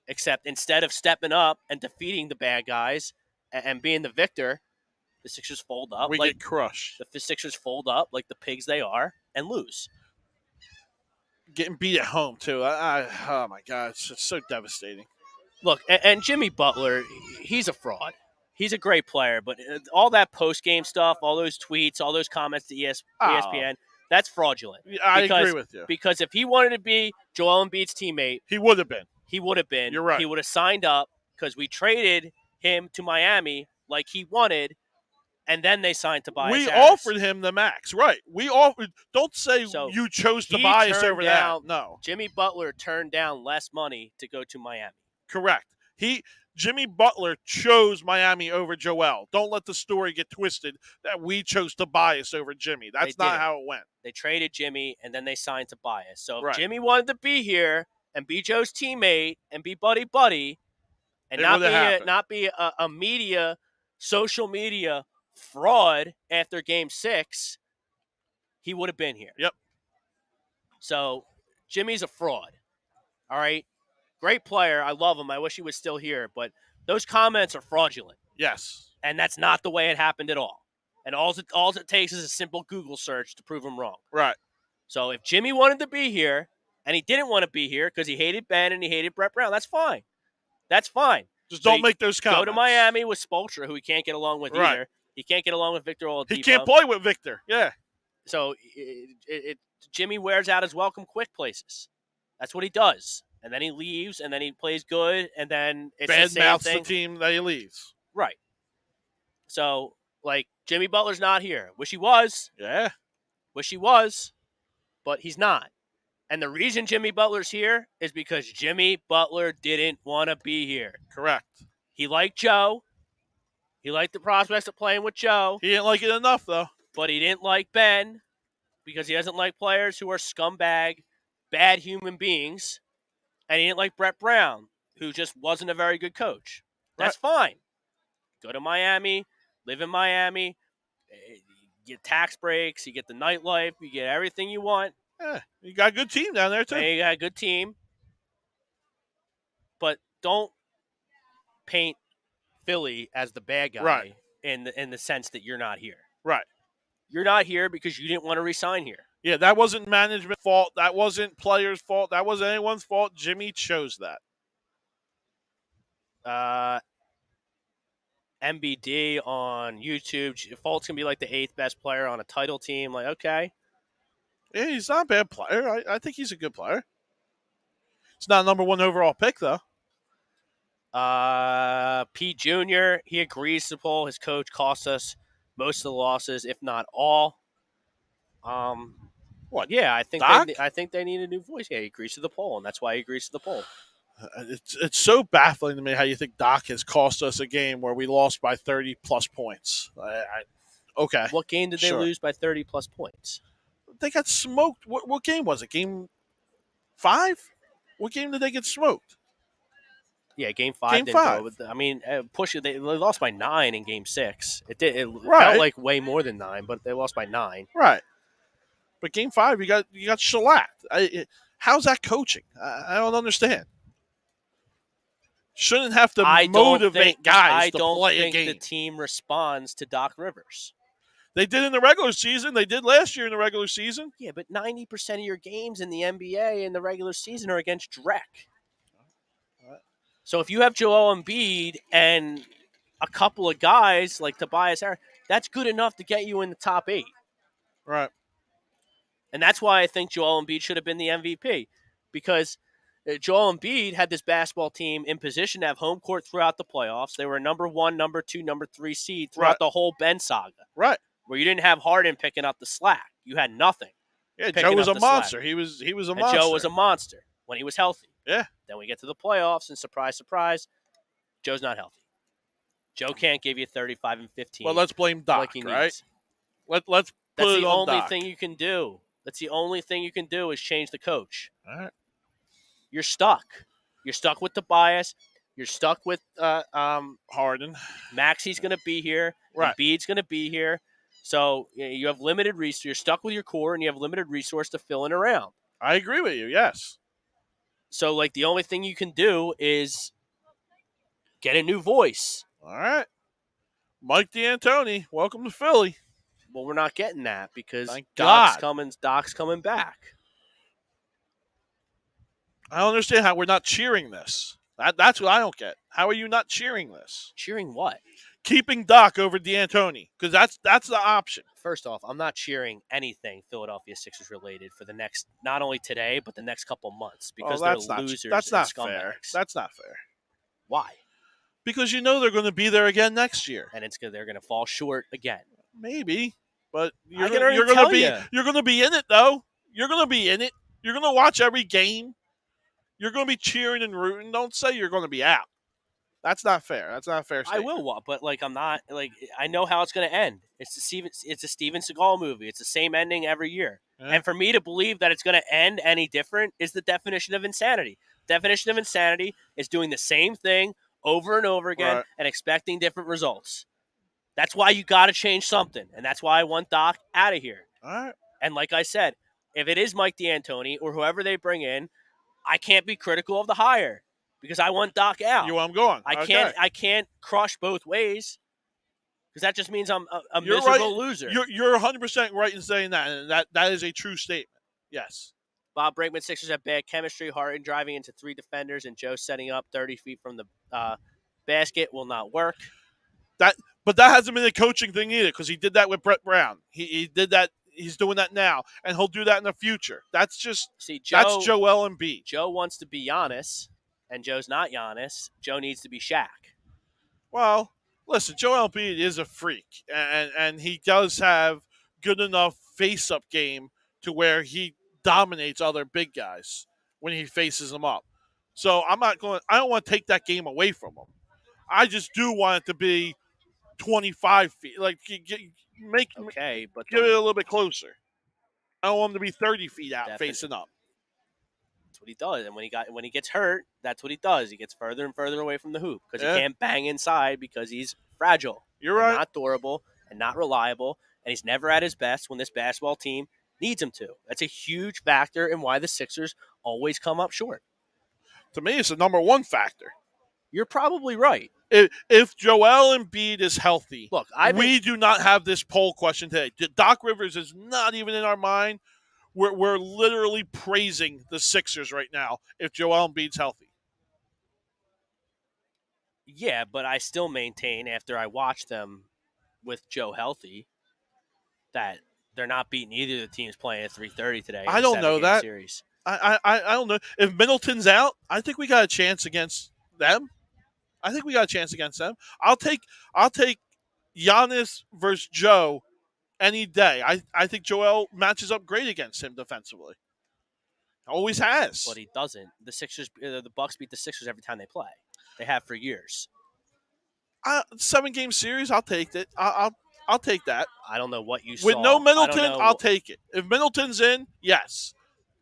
except instead of stepping up and defeating the bad guys and being the victor, The Sixers fold up. We like get crushed. The Sixers fold up like the pigs they are and lose. Getting beat at home, too. Oh, my God. It's just so devastating. Look, and Jimmy Butler, he's a fraud. He's a great player, but all that post-game stuff, all those tweets, all those comments to ESPN, that's fraudulent. I agree with you. Because if he wanted to be Joel Embiid's teammate, he would have been. He would have been. You're right. He would have signed up because we traded him to Miami like he wanted, and then they signed Tobias We Harris. offered him the max, right? We offered. Don't say you chose Tobias over that. No. Jimmy Butler turned down less money to go to Miami. Correct. Jimmy Butler chose Miami over Joel. Don't let the story get twisted that we chose Tobias over Jimmy. That's not how it went. They traded Jimmy, and then they signed Tobias. So if Jimmy wanted to be here and be Joe's teammate and be buddy-buddy and not be a media, social media fraud after Game 6, he would have been here. Yep. So Jimmy's a fraud. All right? Great player. I love him. I wish he was still here. But those comments are fraudulent. Yes. And that's not the way it happened at all. And all it takes is a simple Google search to prove him wrong. Right. So if Jimmy wanted to be here and he didn't want to be here because he hated Ben and he hated Brett Brown, that's fine. That's fine. Just don't make those comments. Go to Miami with Spoelstra, who he can't get along with either. He can't get along with Victor Oladipo. He can't play with Victor. Yeah. So Jimmy wears out his welcome quick places. That's what he does. And then he leaves, and then he plays good, and then it's the same thing. The team that he leaves. Right. So, Jimmy Butler's not here. Wish he was. Yeah. Wish he was, but he's not. And the reason Jimmy Butler's here is because Jimmy Butler didn't want to be here. Correct. He liked Joe. He liked the prospects of playing with Joe. He didn't like it enough, though. But he didn't like Ben because he doesn't like players who are scumbag, bad human beings. And he didn't like Brett Brown, who just wasn't a very good coach. That's fine. Go to Miami, live in Miami, you get tax breaks, you get the nightlife, you get everything you want. Yeah, you got a good team down there, too. And you got a good team. But don't paint Philly as the bad guy in the sense that you're not here. Right. You're not here because you didn't want to resign here. Yeah, that wasn't management's fault. That wasn't players' fault. That wasn't anyone's fault. Jimmy chose that. MBD on YouTube. Fultz can be like the 8th best player on a title team. Okay. Yeah, he's not a bad player. I think he's a good player. It's not a number 1 overall pick, though. Pete Jr., he agrees to pull. His coach cost us most of the losses, if not all. What? Yeah, I think they need a new voice. Yeah, he agrees to the poll, and that's why he agrees to the poll. It's so baffling to me how you think Doc has cost us a game where we lost by 30-plus points. Okay. What game did they lose by 30-plus points? They got smoked. What game was it? Game 5? What game did they get smoked? Yeah, Game 5. They lost by 9 in Game 6. It felt like way more than 9, but they lost by 9. Right. But Game 5, you got shellacked. How's that coaching? I don't understand. Shouldn't have to motivate guys to play a game. I don't think the team responds to Doc Rivers. They did in the regular season. They did last year in the regular season. Yeah, but 90% of your games in the NBA in the regular season are against Drek. So if you have Joel Embiid and a couple of guys like Tobias Harris, that's good enough to get you in the top 8. Right. And that's why I think Joel Embiid should have been the MVP, because Joel Embiid had this basketball team in position to have home court throughout the playoffs. They were number 1, number 2, number 3 seed throughout the whole Ben saga. Right. Where you didn't have Harden picking up the slack. You had nothing. Yeah, Joe was a monster. He was a monster. Joe was a monster when he was healthy. Yeah. Then we get to the playoffs, and surprise, surprise, Joe's not healthy. Joe can't give you 35 and 15. Well, let's blame Doc, right? Let's put That's it the on only Doc. thing you can do. That's the only thing you can do is change the coach. All right. You're stuck. You're stuck with Tobias. You're stuck with Harden. Maxi's going to be here. Right. Embiid's going to be here. So you have limited resource. You're stuck with your core, and you have limited resource to fill in around. I agree with you. Yes. So the only thing you can do is get a new voice. All right. Mike D'Antoni, welcome to Philly. Well, we're not getting that because Thank Doc's God. coming back. I don't understand how we're not cheering this. That's what I don't get. How are you not cheering this? Cheering what? Keeping Doc over D'Antoni, because that's the option. First off, I'm not cheering anything Philadelphia Sixers related for the next, not only today, but the next couple months because they're losers That's and not scumbags. fair. That's not fair. Why? Because you know they're going to be there again next year. And they're going to fall short again. Maybe, but I can already tell you. You're going to be in it though. You're going to be in it. You're going to watch every game. You're going to be cheering and rooting. Don't say you're going to be out. That's not fair. That's not a fair statement. I will, but I'm not I know how it's going to end. It's a Steven Seagal movie. It's the same ending every year. Yeah. And for me to believe that it's going to end any different is the definition of insanity. Definition of insanity is doing the same thing over and over again and expecting different results. That's why you got to change something, and that's why I want Doc out of here. All right. And like I said, if it is Mike D'Antoni or whoever they bring in, I can't be critical of the hire because I want Doc out. You know where I'm going. I can't crush both ways because that just means I'm a miserable loser. You're 100% right in saying that, and that is a true statement. Yes. Bob Brinkman, Sixers have bad chemistry. Harden driving into 3 defenders and Joe setting up 30 feet from the basket will not work. But that hasn't been a coaching thing either because he did that with Brett Brown. He did that. He's doing that now, and he'll do that in the future. That's just that's Joel Embiid. Joe wants to be Giannis, and Joe's not Giannis. Joe needs to be Shaq. Well, listen, Joel Embiid is a freak, and he does have good enough face-up game to where he dominates other big guys when he faces them up. So I don't want to take that game away from him. I just do want it to be 25 feet. Like, give it a little bit closer. I don't want him to be 30 feet out facing up. That's what he does. And when he gets hurt, that's what he does. He gets further and further away from the hoop because he can't bang inside because he's fragile. You're right. Not durable and not reliable, and he's never at his best when this basketball team needs him to. That's a huge factor in why the Sixers always come up short. To me, it's the number one factor. You're probably right. If Joel Embiid is healthy, look, we do not have this poll question today. Doc Rivers is not even in our mind. We're literally praising the Sixers right now if Joel Embiid's healthy. Yeah, but I still maintain after I watch them with Joe healthy that they're not beating either of the teams playing at 3:30 today. I don't know that. Series. I don't know. If Middleton's out, I think we got a chance against them. I'll take Giannis versus Joe any day. I think Joel matches up great against him defensively. Always has. But he doesn't. The Bucks beat the Sixers every time they play. They have for years. 7-game series, I'll take it. I'll take that. I don't know what you saw. With no Middleton, I'll take it. If Middleton's in, yes.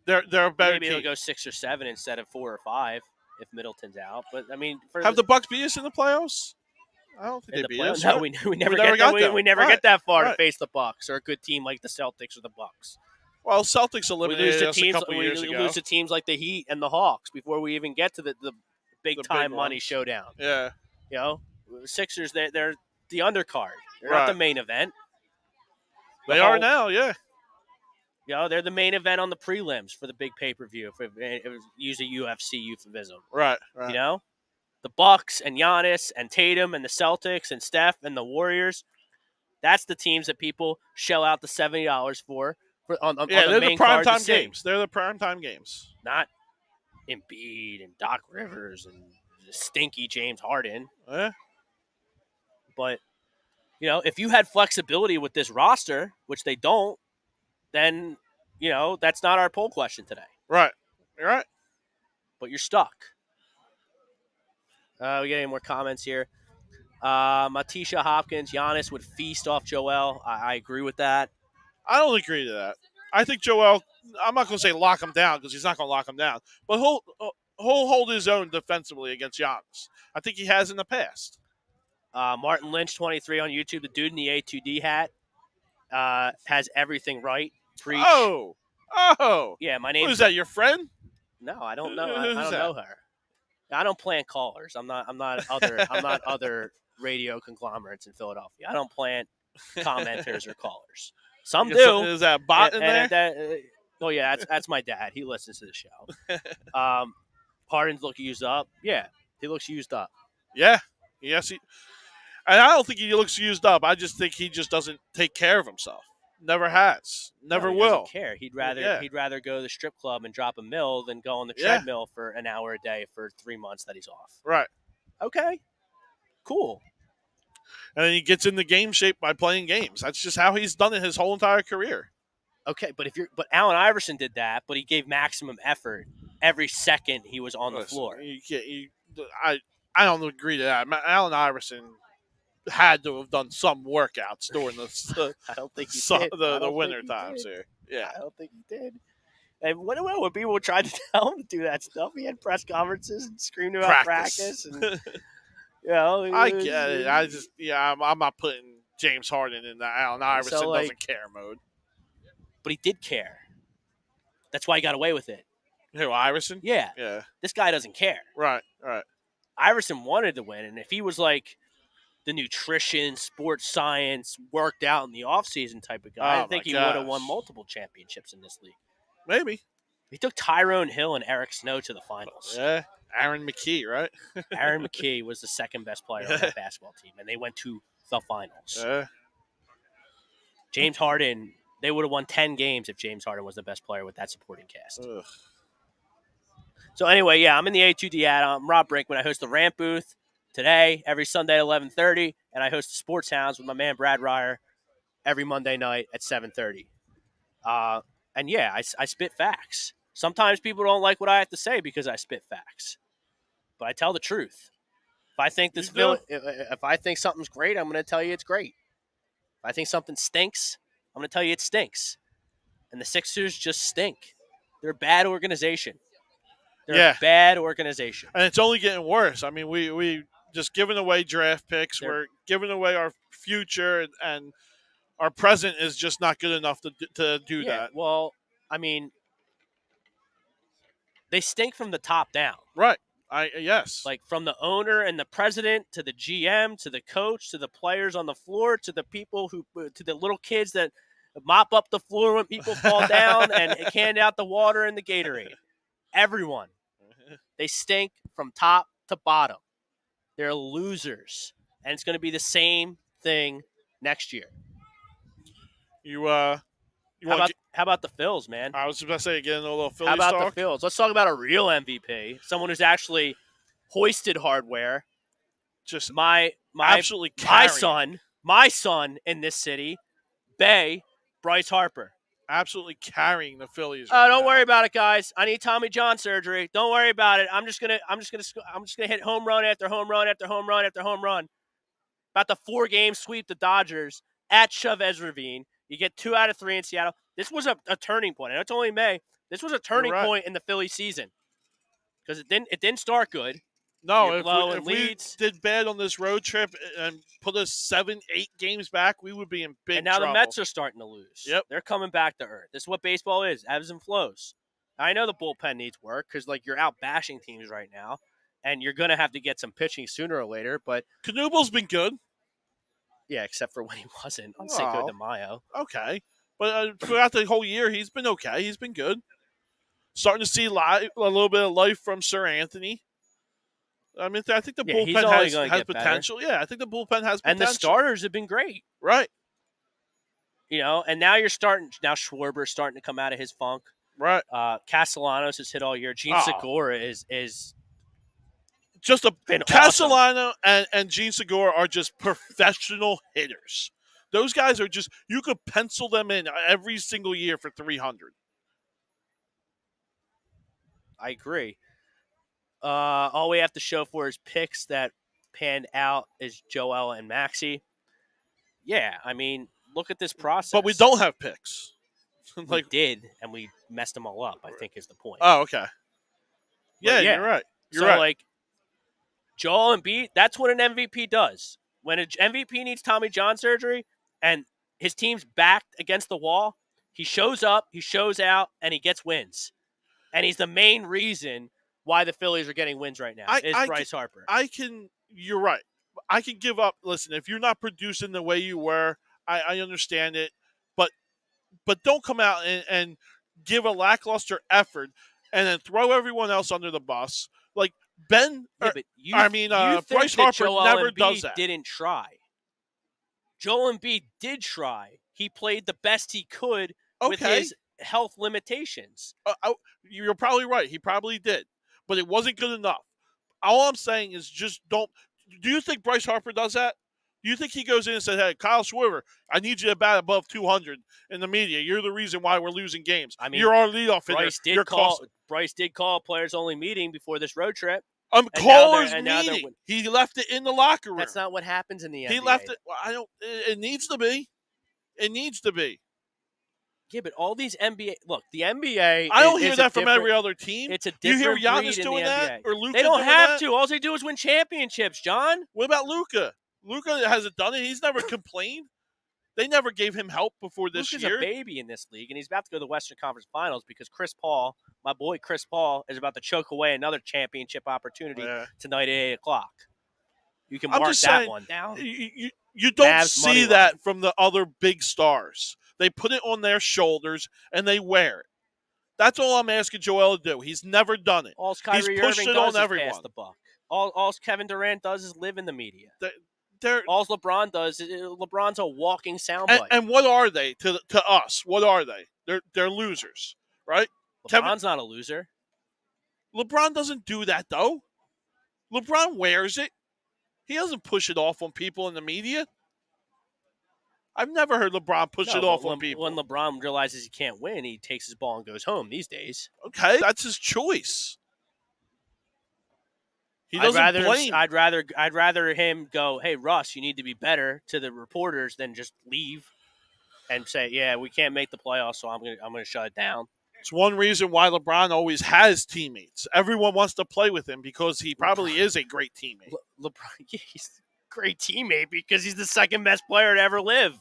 They're a better Maybe team. It'll go 6 or 7 instead of 4 or 5 if Middleton's out. But I mean, have the Bucks beat us in the playoffs? I don't think they beat us. No, we never get that far to face the Bucks or a good team like the Celtics or the Bucks. Well, Celtics eliminated us a couple years ago. We lose to teams like the Heat and the Hawks before we even get to the big time money showdown. Yeah, you know, Sixers they're the undercard. They're not the main event. They are now, yeah. You know, they're the main event on the prelims for the big pay-per-view. It was usually UFC euphemism. Right. You know? The Bucks and Giannis and Tatum and the Celtics and Steph and the Warriors, that's the teams that people shell out the $70 for on the they're main the card primetime games. They're the primetime games. Not Embiid and Doc Rivers and stinky James Harden. Yeah. But, you know, if you had flexibility with this roster, which they don't, then, you know, that's not our poll question today. Right. You're right. But you're stuck. We get any more comments here? Matisha Hopkins, Giannis would feast off Joel. I agree with that. I don't agree to that. I think Joel, I'm not going to say lock him down because he's not going to lock him down, but he'll hold his own defensively against Giannis. I think he has in the past. Martin Lynch, 23 on YouTube, the dude in the A2D hat, has everything right. Preach. Oh. Yeah, my name. Who is that? Your friend? No, I don't know. I don't know her. I don't plan callers. I'm not other radio conglomerates in Philadelphia. I don't plant commenters or callers. Some do. Is that a bot in there? Oh yeah, that's my dad. He listens to the show. Harden's look used up. Yeah, he looks used up. Yeah. Yes. And I don't think he looks used up. I just think he just doesn't take care of himself. Never has. Never he will. Doesn't care. He'd rather go to the strip club and drop a mill than go on the treadmill for an hour a day for 3 months that he's off. Right. Okay. Cool. And then he gets into game shape by playing games. That's just how he's done it his whole entire career. Okay, but Allen Iverson did that, but he gave maximum effort every second he was on the floor. I don't agree to that. Allen Iverson had to have done some workouts during I don't think he did. The winter times here. Yeah, I don't think he did. And when people tried to tell him to do that stuff, he had press conferences and screamed about practice. And, I get it. I'm not putting James Harden in the Allen Iverson doesn't care mode. But he did care. That's why he got away with it. Who, Iverson? Yeah. Yeah. This guy doesn't care. Right. Iverson wanted to win, and if he was like the nutrition, sports science, worked out in the offseason type of guy, I think he would have won multiple championships in this league. Maybe. He took Tyrone Hill and Eric Snow to the finals. Yeah. Aaron McKee, right? Aaron McKee was the second best player on that basketball team, and they went to the finals. Yeah. James Harden, they would have won 10 games if James Harden was the best player with that supporting cast. Ugh. So anyway, yeah, I'm in the A2D ad. I'm Rob Brinkman. I host the Rant Booth today, every Sunday at 11:30, and I host the Sports Hounds with my man Brad Ryer every Monday night at 7:30. And yeah, I spit facts. Sometimes people don't like what I have to say because I spit facts, but I tell the truth. If I think if I think something's great, I'm going to tell you it's great. If I think something stinks, I'm going to tell you it stinks. And the Sixers just stink. They're a bad organization. They're a bad organization. And it's only getting worse. I mean, we just giving away draft picks. We're giving away our future, and our present is just not good enough to do that. Well, I mean, they stink from the top down. Right. Yes. Like from the owner and the president to the GM to the coach to the players on the floor to the people to the little kids that mop up the floor when people fall down and hand out the water and the Gatorade. Everyone. They stink from top to bottom. They're losers. And it's going to be the same thing next year. How about the Phils, man? I was about to say, again, a little Phillies talk. How about talk? the Phils? Let's talk about a real MVP. Someone who's actually hoisted hardware. Just absolutely my son in this city, Bryce Harper. Absolutely carrying the Phillies. Don't worry about it, guys. I need Tommy John surgery. Don't worry about it. I'm just gonna hit home run after home run after home run after home run. About to 4-game sweep the Dodgers at Chavez Ravine. You get 2 out of 3 in Seattle. This was a turning point. I know it's only May. This was a turning point in the Philly season because it didn't start good. No, if we did bad on this road trip and put us 7-8 games back, we would be in big trouble. And now the Mets are starting to lose. Yep. They're coming back to earth. This is what baseball is, ebbs and flows. I know the bullpen needs work because, you're out bashing teams right now, and you're going to have to get some pitching sooner or later. But Knuebel's been good. Yeah, except for when he wasn't on Cinco de Mayo. Okay. But throughout the whole year, he's been okay. He's been good. Starting to see a little bit of life from Sir Anthony. I mean, I think the bullpen has potential. Better. Yeah, I think the bullpen has potential. And the starters have been great. Right. And now now Schwarber's starting to come out of his funk. Right. Castellanos has hit all year. Gene Segura is just been Castellano awesome. and Gene Segura are just professional hitters. Those guys are just, you could pencil them in every single year for 300. I agree. All we have to show for his picks that panned out is Joel and Maxey. Yeah, I mean, look at this process. But we don't have picks. We did, and we messed them all up, I think is the point. Oh, okay. Yeah, you're right. You're right. Joel Embiid, that's what an MVP does. When an MVP needs Tommy John surgery and his team's backed against the wall, he shows up, he shows out, and he gets wins. And he's the main reason why the Phillies are getting wins right now is Bryce Harper. You're right. I can give up. Listen, if you're not producing the way you were, I understand it, but don't come out and give a lackluster effort and then throw everyone else under the bus. Like Ben, Yeah, or, but I mean, you Bryce think that Harper Joel never does Embiid that. didn't try. Joel Embiid did try. He played the best he could with Okay, his health limitations. you're probably right. He probably did, but it wasn't good enough. All I'm saying is just don't. Do you think Bryce Harper does that? Do you think he goes in and says, "Hey, Kyle Schwarber, I need you to bat above 200 in the media. You're the reason why we're losing games. I mean, You're our leadoff hitter. Bryce did call a players only meeting before this road trip. Callers meeting. He left it in the locker room. That's not what happens in the NBA. He left it. I don't. It needs to be. It needs to be. Yeah, but all these NBA look, the NBA. I don't hear that from every other team. It's a different. You hear breed Giannis in doing the that NBA. or Luka? They don't doing have that? to. All they do is win championships, John. What about Luka? Luka hasn't done it. He's never complained. They never gave him help before this Luka's year. A baby in this league, and he's about to go to the Western Conference Finals because Chris Paul, my boy Chris Paul, is about to choke away another championship opportunity tonight at 8:00. You can mark that one down. You don't see that from the other big stars. They put it on their shoulders and they wear it. That's all I'm asking Joel to do. He's never done it. All Kyrie He's pushed Irving it does on is everyone. pass the buck. All Kevin Durant does is live in the media. All LeBron does is LeBron's a walking soundbite. And what are they to us? What are they? They're losers, right? LeBron's not a loser. LeBron doesn't do that though. LeBron wears it. He doesn't push it off on people in the media. I've never heard LeBron push it off on people. When LeBron realizes he can't win, he takes his ball and goes home these days. Okay, that's his choice. He doesn't blame. I'd rather him go, "Hey Russ, you need to be better" to the reporters than just leave and say, "Yeah, we can't make the playoffs, so I'm gonna shut it down." It's one reason why LeBron always has teammates. Everyone wants to play with him because he probably is a great teammate. LeBron, he's a great teammate because he's the second best player to ever live.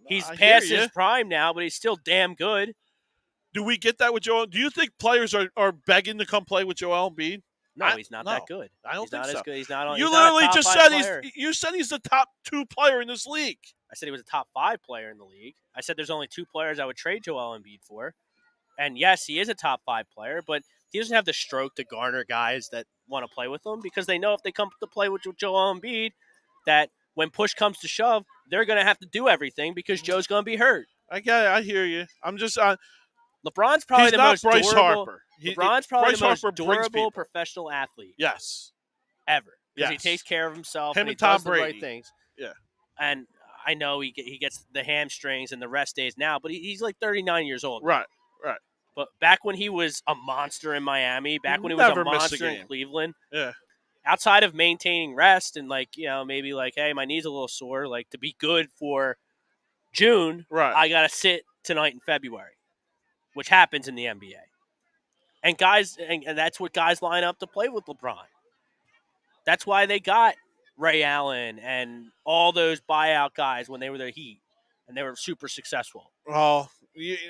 He's past his prime now, but he's still damn good. Do we get that with Joel? Do you think players are begging to come play with Joel Embiid? No, he's not that good. I don't think so. Good. He's not on. You literally just said player. You said he's the top 2 player in this league. I said he was a top 5 player in the league. I said there's only 2 players I would trade Joel Embiid for. And yes, he is a top 5 player, but he doesn't have the stroke to garner guys that want to play with him because they know if they come to play with Joel Embiid, that when push comes to shove, they're going to have to do everything because Joe's going to be hurt. I get it. I hear you. I'm just LeBron's probably the most Bryce durable. Harper. LeBron's probably the most durable professional athlete. Yes. Ever. Because he takes care of himself. Him and Tom does Brady. The right things. Yeah. And I know he gets the hamstrings and the rest days now, but he's like 39 years old. Right. But back when he was a monster in Miami, back when he was a monster in Cleveland, outside of maintaining rest and maybe hey, my knee's a little sore, to be good for June, I got to sit tonight in February, which happens in the NBA. And guys, and that's what guys line up to play with LeBron. That's why they got Ray Allen and all those buyout guys when they were the Heat, and they were super successful. Well,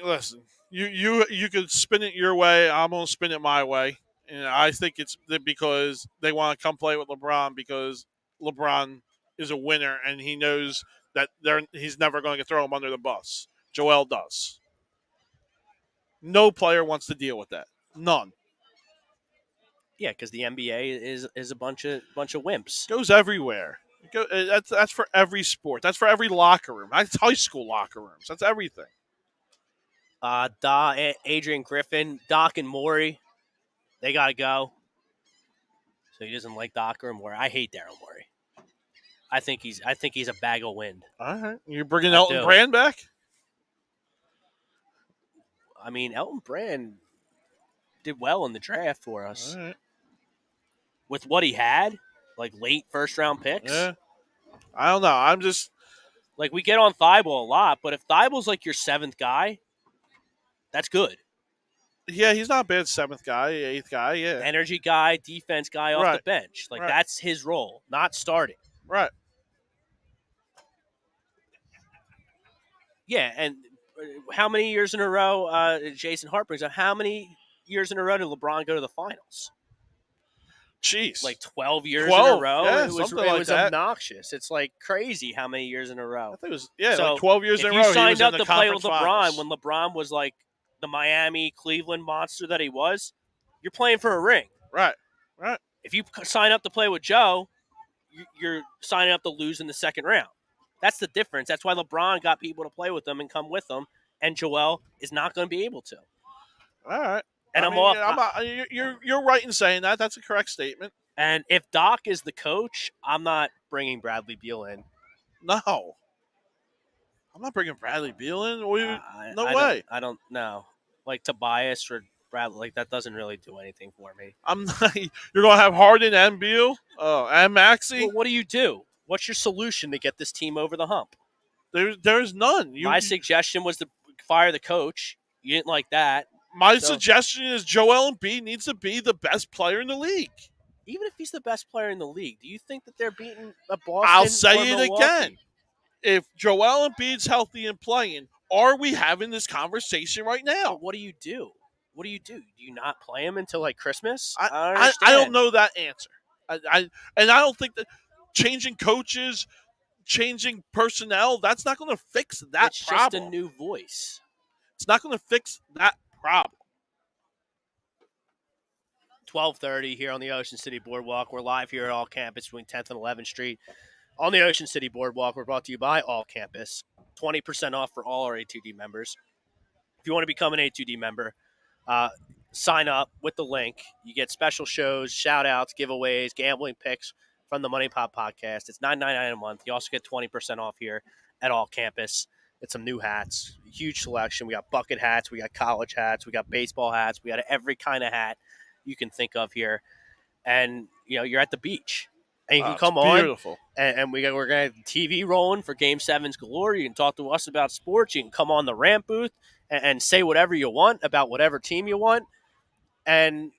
listen, you could spin it your way. I'm gonna spin it my way, and I think it's because they want to come play with LeBron because LeBron is a winner and he knows that he's never going to throw him under the bus. Joel does. No player wants to deal with that. None. Yeah, because the NBA is a bunch of wimps. Goes everywhere. That's for every sport. That's for every locker room. That's high school locker rooms. That's everything. Adrian Griffin, Doc and Morey, they got to go. So he doesn't like Doc or Morey. I hate Daryl Morey. I think he's a bag of wind. All right, you're bringing Elton Brand back. I mean, Elton Brand did well in the draft for us. All right. With what he had, late first-round picks. Yeah. I don't know. I'm just we get on Thibault a lot, but if Thibault's your 7th guy, that's good. Yeah, he's not a bad 7th guy, 8th guy. Yeah, energy guy, defense guy off the bench. That's his role, not starting. Right. Yeah, and how many years in a row? Jason Hart brings up how many years in a row did LeBron go to the finals? Jeez. like 12 years in a 12, row. yeah, It was something like that. obnoxious. It's like crazy how many years in a row. I think it was, So like 12 years in a if row. you He was signed in up the to play with conference LeBron finals. when LeBron was like the Miami, Cleveland monster that he was, you're playing for a ring. Right. If you sign up to play with Joe, you're signing up to lose in the second round. That's the difference. That's why LeBron got people to play with him and come with him, and Joel is not going to be able to. All right. And You're right in saying that. That's a correct statement. And if Doc is the coach, I'm not bringing Bradley Beal in. No. I'm not bringing Bradley Beal in. No I way. I don't know. Like Tobias or Bradley, like that doesn't really do anything for me. I'm not. You're gonna have Harden and Beal. Oh, and Maxey. Well, what do you do? What's your solution to get this team over the hump? There's none. My suggestion was to fire the coach. You didn't like that. My suggestion is Joel Embiid needs to be the best player in the league. Even if he's the best player in the league, do you think that they're beating a Boston? I'll say it Milwaukee? again. If Joel Embiid's healthy and playing, are we having this conversation right now? But what do you do? What do you do? Do you not play him until like Christmas? I don't know that answer. I don't think that changing coaches, changing personnel, that's not going to fix that it's problem. It's just a new voice. It's not going to fix that problem. 12:30 here on the Ocean City Boardwalk. We're live here at All Campus between 10th and 11th Street. On the Ocean City Boardwalk, we're brought to you by All Campus. 20% off for all our A2D members. If you want to become an A2D member, sign up with the link. You get special shows, shout-outs, giveaways, gambling picks from the Money Pop Podcast. It's $9.99 a month. You also get 20% off here at All Campus. It's some new hats, huge selection. We got bucket hats, we got college hats, we got baseball hats, we got every kind of hat you can think of here. And, you're at the beach. And you can come on, beautiful. And we're going to have TV rolling for Game 7s galore. You can talk to us about sports. You can come on the rant booth and say whatever you want about whatever team you want. And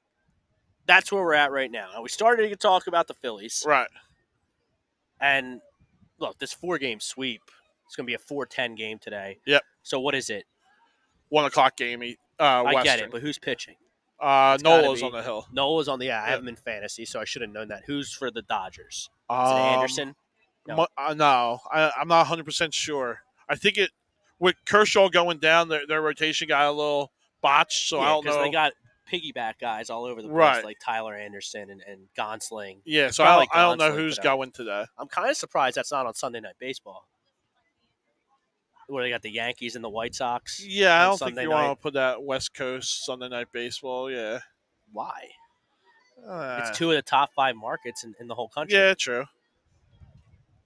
that's where we're at right now. Now, we started to talk about the Phillies. Right. And, look, this 4-game sweep, it's going to be a 4-10 game today. Yep. So what is it? 1 o'clock game. I get it, but who's pitching? Nola's on the hill. Nola's on the I have him in fantasy, so I should have known that. Who's for the Dodgers? Is it Anderson? No, I'm not 100% sure. I think with Kershaw going down, their rotation got a little botched, so I don't know. Because they got piggyback guys all over the place, right, like Tyler Anderson and Gonsling. Yeah, so I don't know who's going today. I'm kind of surprised that's not on Sunday Night Baseball. Where they got the Yankees and the White Sox. Yeah, I don't think you want to put that West Coast Sunday Night Baseball. Yeah. Why? It's 2 of the top 5 markets in the whole country. Yeah, true.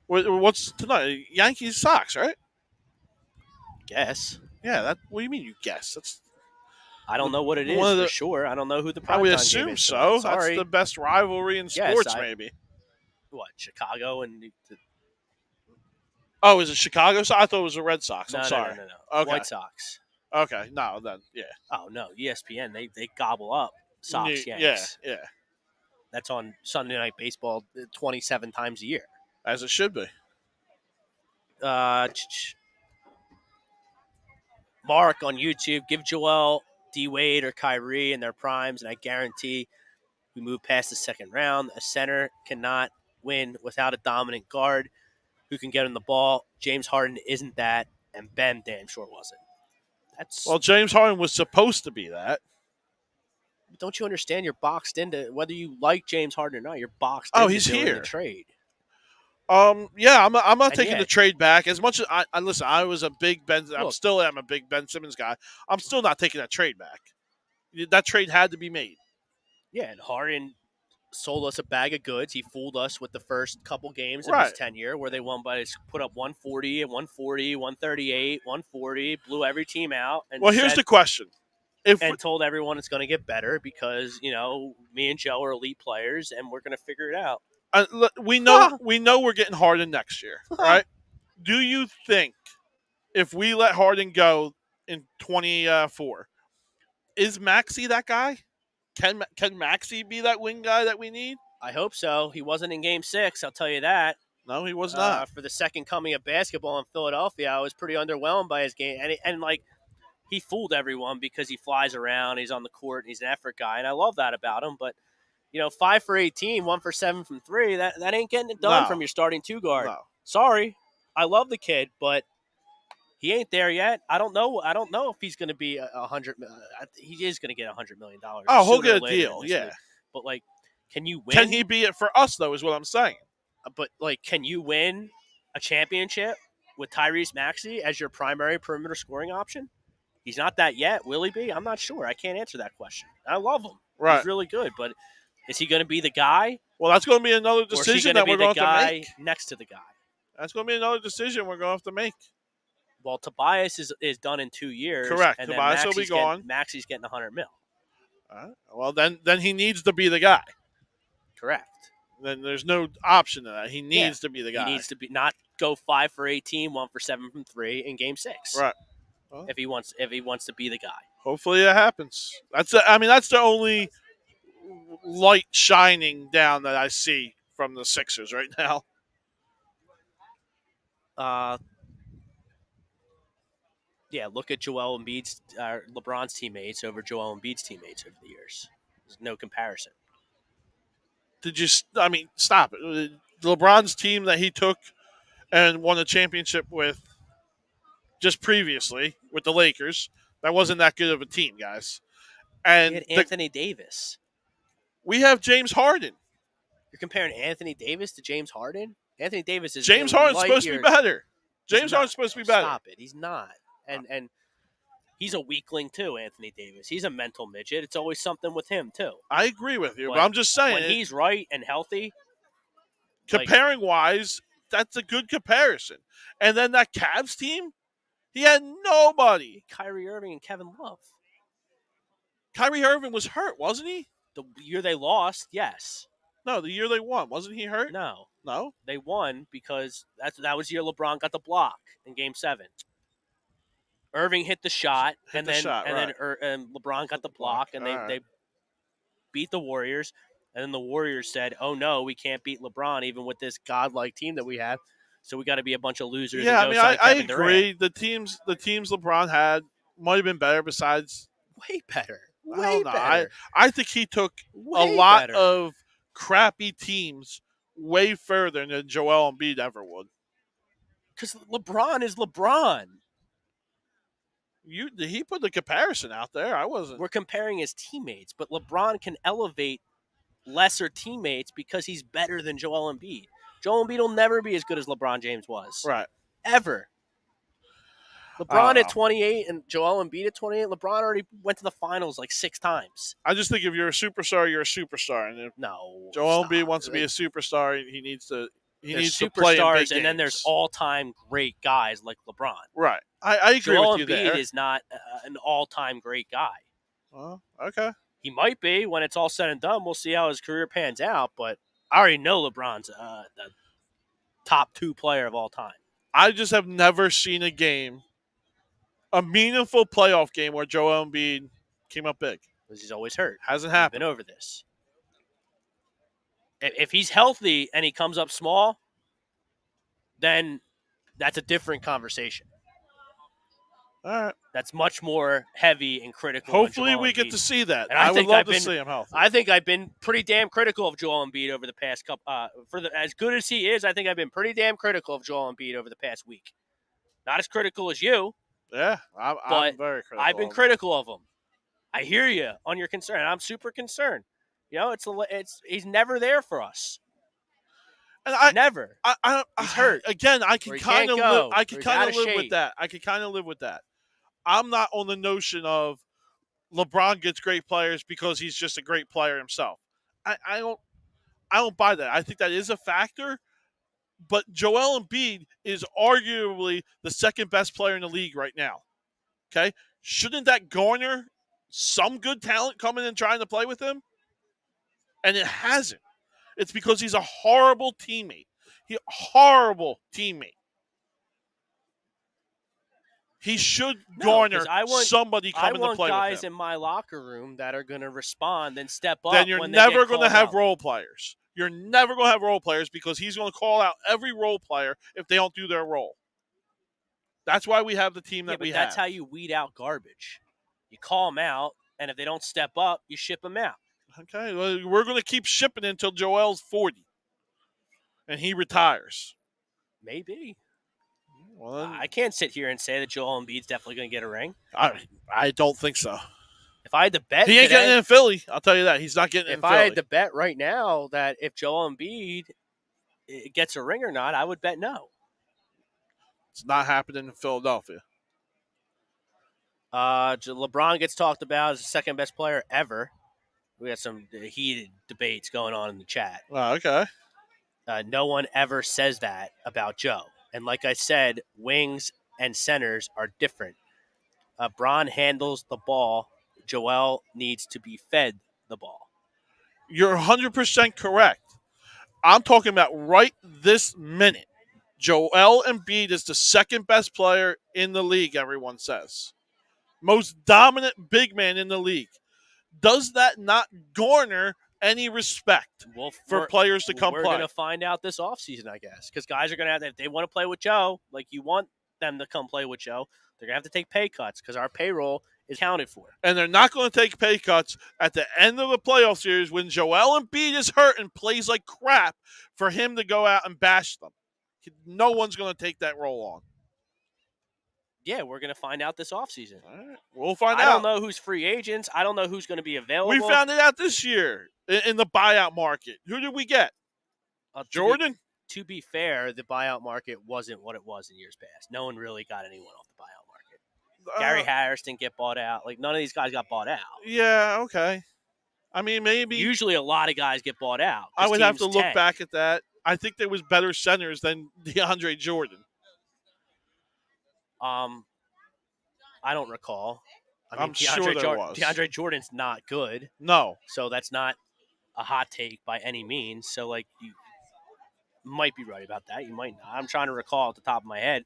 What's tonight? Yankees Sox, right? Guess. Yeah. What do you mean you guess? I don't know what it is for sure. I don't know who the prime I would time assume game is. so. Sorry. That's the best rivalry in sports, maybe. What, Chicago and Oh, is it Chicago? I thought it was the Red Sox. I'm sorry. No. Okay. White Sox. Okay, no, then, yeah. Oh, no, ESPN, they gobble up Sox, Yanks. Yeah. That's on Sunday Night Baseball 27 times a year. As it should be. Mark on YouTube, give Joel, D-Wade, or Kyrie in their primes, and I guarantee we move past the second round. A center cannot win without a dominant guard who can get him the ball. James Harden isn't that, and Ben damn sure wasn't. Well, James Harden was supposed to be that. Don't you understand? You're boxed into whether you like James Harden or not. You're boxed into he's doing here. The trade. Yeah, I'm not taking the trade back. As much as I listen, I was a big Ben. I still am a big Ben Simmons guy. I'm still not taking that trade back. That trade had to be made. Yeah, and Harden sold us a bag of goods. He fooled us with the first couple games of his tenure where they won by put up 140 and 140, 138, 140, blew every team out. And here's the question. Told everyone it's going to get better because, me and Joe are elite players and we're going to figure it out. We know we're getting Harden next year, right? Do you think if we let Harden go in 24, is Maxey that guy? Can Maxey be that wing guy that we need? I hope so. He wasn't in Game 6, I'll tell you that. No, he was not. For the second coming of basketball in Philadelphia, I was pretty underwhelmed by his game. And he fooled everyone because he flies around, he's on the court, and he's an effort guy, and I love that about him. But, 5 for 18, 1 for 7 from 3. That ain't getting it done No. from your starting two guard. No. Sorry, I love the kid, but he ain't there yet. I don't know if he's going to be $100. He is going to get $100 million. Oh, he'll sooner get or a later deal, in this yeah. league. But can you win? Can he be it for us, though, is what I'm saying. But can you win a championship with Tyrese Maxey as your primary perimeter scoring option? He's not that yet. Will he be? I'm not sure. I can't answer that question. I love him. Right. He's really good, but is he going to be the guy? Well, that's going to be another Or is he decision going to that be we're the going to have to guy make. next to the guy? That's going to be another decision we're going to have to make. Well, Tobias is done in 2 years. Correct. And Tobias will be gone. Maxey's getting $100 million. Well, then he needs to be the guy. Correct. Then there's no option to that. He needs to be the guy. He needs to be not go 5 for 18, 1 for 7 from 3 in Game 6. Right. Well, if he wants to be the guy. Hopefully it happens. That's the only light shining down that I see from the Sixers right now. Yeah, look at Joel Embiid's LeBron's teammates over Joel Embiid's teammates over the years. There's no comparison. Stop it. LeBron's team that he took and won a championship with just previously with the Lakers, that wasn't that good of a team, guys. And he had Anthony Davis. We have James Harden. You're comparing Anthony Davis to James Harden? Anthony Davis is James Harden's supposed to be better. James Harden's supposed to be better. Stop it. He's not. And he's a weakling too, Anthony Davis. He's a mental midget. It's always something with him too. I agree with you, but I'm just saying. When he's right and healthy. Comparing wise, that's a good comparison. And then that Cavs team, he had nobody. Kyrie Irving and Kevin Love. Kyrie Irving was hurt, wasn't he? The year they lost, yes. No, the year they won. Wasn't he hurt? No. No? They won because that was the year LeBron got the block in Game 7. Irving hit the shot, and then LeBron got the block, and they beat the Warriors. And then the Warriors said, "Oh no, we can't beat LeBron even with this godlike team that we have. So we got to be a bunch of losers." Yeah, and I agree. The teams LeBron had might have been better. Besides, way better. I think he took a lot of crappy teams way further than Joel Embiid ever would. Because LeBron is LeBron. He put the comparison out there. I wasn't. We're comparing his teammates, but LeBron can elevate lesser teammates because he's better than Joel Embiid. Joel Embiid will never be as good as LeBron James was. Right. Ever. LeBron at 28 and Joel Embiid at 28. LeBron already went to the finals 6 times. I just think if you're a superstar, you're a superstar. And if Joel Embiid wants to be a superstar, he needs to play in big games. And then there's all-time great guys like LeBron. Right. I agree Joel with you Embiid there. is not an all-time great guy. Well, okay. He might be when it's all said and done. We'll see how his career pans out, but I already know LeBron's the top 2 player of all time. I just have never seen a meaningful playoff game where Joel Embiid came up big. Because he's always hurt. Hasn't happened. Been over this. If he's healthy and he comes up small, then that's a different conversation. All right. That's much more heavy and critical. Hopefully we get to see that. And I would love to see him healthy. I think I've been pretty damn critical of Joel Embiid over the past couple. As good as he is, I think I've been pretty damn critical of Joel Embiid over the past week. Not as critical as you. Yeah, I'm very critical. I've been critical of him. I hear you on your concern. I'm super concerned. He's never there for us. And never. He's hurt. Again, I can kind of live. I can kind of live shape. with that. I can kind of live with that. I'm not on the notion of LeBron gets great players because he's just a great player himself. I don't buy that. I think that is a factor. But Joel Embiid is arguably the second best player in the league right now. Okay? Shouldn't that garner some good talent coming and trying to play with him? And it hasn't. It's because he's a horrible teammate. Horrible teammate. He should garner somebody coming to play with him. I want guys in my locker room that are going to respond and step up. Then you're never going to have role players. You're never going to have role players because he's going to call out every role player if they don't do their role. That's why we have the team that we have. That's how you weed out garbage. You call them out, and if they don't step up, you ship them out. Okay, well, we're going to keep shipping it until Joel's 40 and he retires. Maybe. Well, I can't sit here and say that Joel Embiid's definitely going to get a ring. I don't think so. If I had to bet He ain't today, getting in Philly. I'll tell you that. He's not getting in if Philly. I had to bet right now that if Joel Embiid gets a ring or not, I would bet no. It's not happening in Philadelphia. LeBron gets talked about as the second best player ever. We got some heated debates going on in the chat. Oh, okay. No one ever says that about Joe. And like I said, wings and centers are different. Bron handles the ball. Joel needs to be fed the ball. You're 100% correct. I'm talking about right this minute. Joel Embiid is the second best player in the league, everyone says. Most dominant big man in the league. Does that not garner any respect for players to come play? We're going to find out this offseason, I guess, because guys are going to have, if they want to play with Joe, like you want them to come play with Joe, they're going to have to take pay cuts because our payroll is counted for. And they're not going to take pay cuts at the end of the playoff series when Joel Embiid is hurt and plays like crap for him to go out and bash them. No one's going to take that role on. Yeah, we're going to find out this offseason. All right. We'll find out. I don't know who's free agents. I don't know who's going to be available. We found it out this year in the buyout market. Who did we get? Jordan? To be fair, the buyout market wasn't what it was in years past. No one really got anyone off the buyout market. Gary Harris didn't get bought out. Like, none of these guys got bought out. Yeah, okay. I mean, maybe. Usually a lot of guys get bought out. I would have to look back at that. I think there was better centers than DeAndre Jordan. I don't recall. I'm sure there was. DeAndre Jordan's not good. No. So that's not a hot take by any means. So, like, you might be right about that. You might not. I'm trying to recall at the top of my head.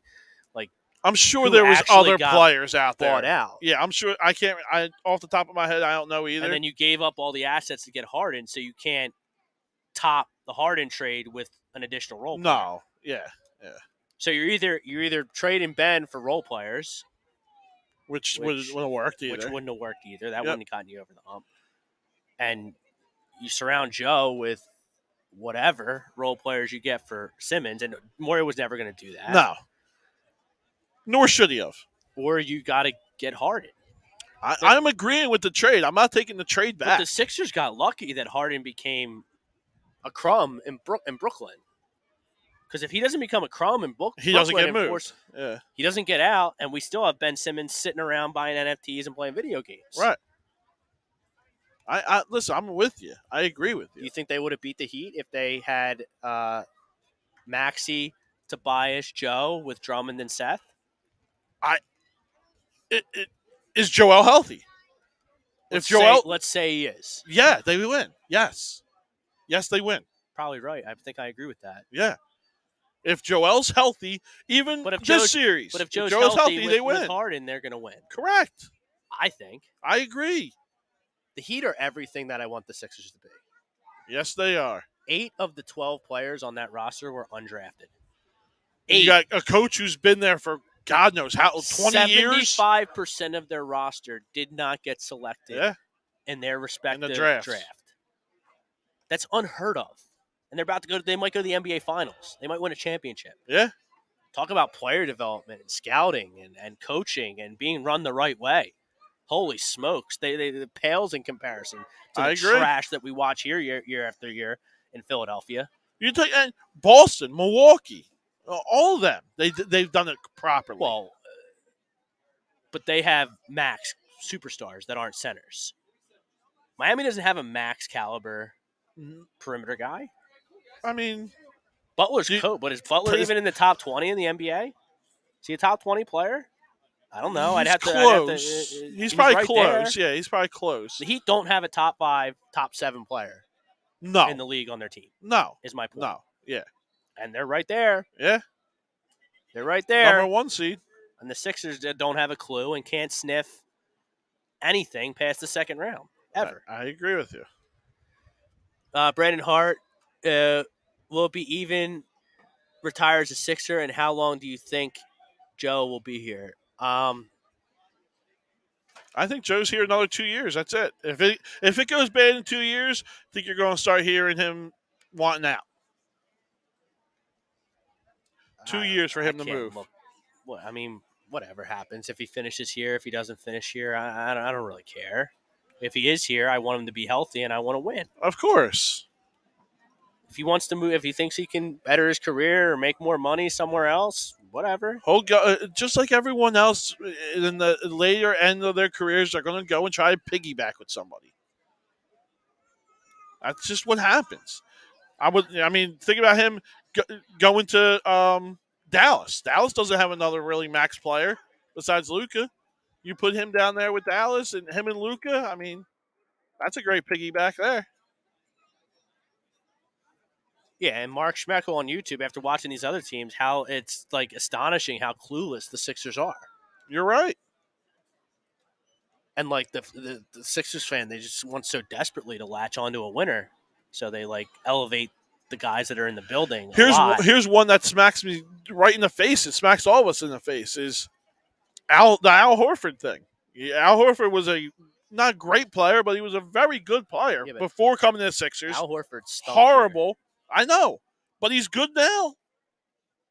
Like, I'm sure there was other players out there. Bought out. Yeah, I'm sure. I can't. Off the top of my head, I don't know either. And then you gave up all the assets to get Harden, so you can't top the Harden trade with an additional role player. No. Yeah. So you're either trading Ben for role players, which wouldn't have worked either. Which wouldn't have worked either. That wouldn't have gotten you over the hump. And you surround Joe with whatever role players you get for Simmons, and Morey was never going to do that. No. Nor should he have. Or you got to get Harden. I'm agreeing with the trade. I'm not taking the trade back. But the Sixers got lucky that Harden became a crumb in Brooklyn. Because if he doesn't become a crumb in Brooklyn, he doesn't get moved. He doesn't get out, and we still have Ben Simmons sitting around buying NFTs and playing video games. Right. I listen, I'm with you. I agree with you. Do you think they would have beat the Heat if they had Maxey, Tobias, Joe with Drummond and Seth? Is Joel healthy? Let's say he is. Yeah, they win. Yes, they win. Probably right. I think I agree with that. Yeah. If Joel's healthy, even this series. But if Joe's healthy they win. With Harden, they're going to win. Correct. I think. I agree. The Heat are everything that I want the Sixers to be. Yes, they are. 8 of the 12 players on that roster were undrafted. 8. You got a coach who's been there for God knows how 20 years. 75% of their roster did not get selected in their respective draft. That's unheard of. And they're about to they might go to the NBA Finals. They might win a championship. Yeah. Talk about player development and scouting and coaching and being run the right way. Holy smokes. They pales in comparison to the trash that we watch here year after year in Philadelphia. You take Boston, Milwaukee, all of them. They've done it properly. Well, but they have max superstars that aren't centers. Miami doesn't have a max caliber perimeter guy. I mean, Butler's coach, but is Butler even in the top 20 in the NBA? Is he a top 20 player? I don't know. I'd have to. He's probably right close. There. Yeah, he's probably close. The Heat don't have a top 5, top 7 player. No. In the league on their team. No. Is my point. No. Yeah. And they're right there. Yeah. They're right there. Number 1 seed. And the Sixers don't have a clue and can't sniff anything past the second round ever. I agree with you. Brandon Hart, will it be even retires a Sixer, and how long do you think Joe will be here? I think Joe's here another 2 years. That's it. If it goes bad in 2 years, I think you're going to start hearing him wanting out. 2 years for I him to can't move. look. I mean, whatever happens, if he finishes here, if he doesn't finish here, I don't really care. If he is here, I want him to be healthy and I want to win. Of course. If he wants to move, if he thinks he can better his career or make more money somewhere else, whatever. He'll go, just like everyone else in the later end of their careers, they're going to go and try to piggyback with somebody. That's just what happens. Think about him going to Dallas. Dallas doesn't have another really max player besides Luka. You put him down there with Dallas and him and Luka. I mean, that's a great piggyback there. Yeah, and Mark Schmeckel on YouTube, after watching these other teams, how it's like astonishing how clueless the Sixers are. You're right. And like the Sixers fan, they just want so desperately to latch onto a winner, so they like elevate the guys that are in the building. Here's one that smacks me right in the face. It smacks all of us in the face. Is the Al Horford thing. Al Horford was a not great player, but he was a very good player before coming to the Sixers. Al Horford's horrible. Here. I know, but he's good now.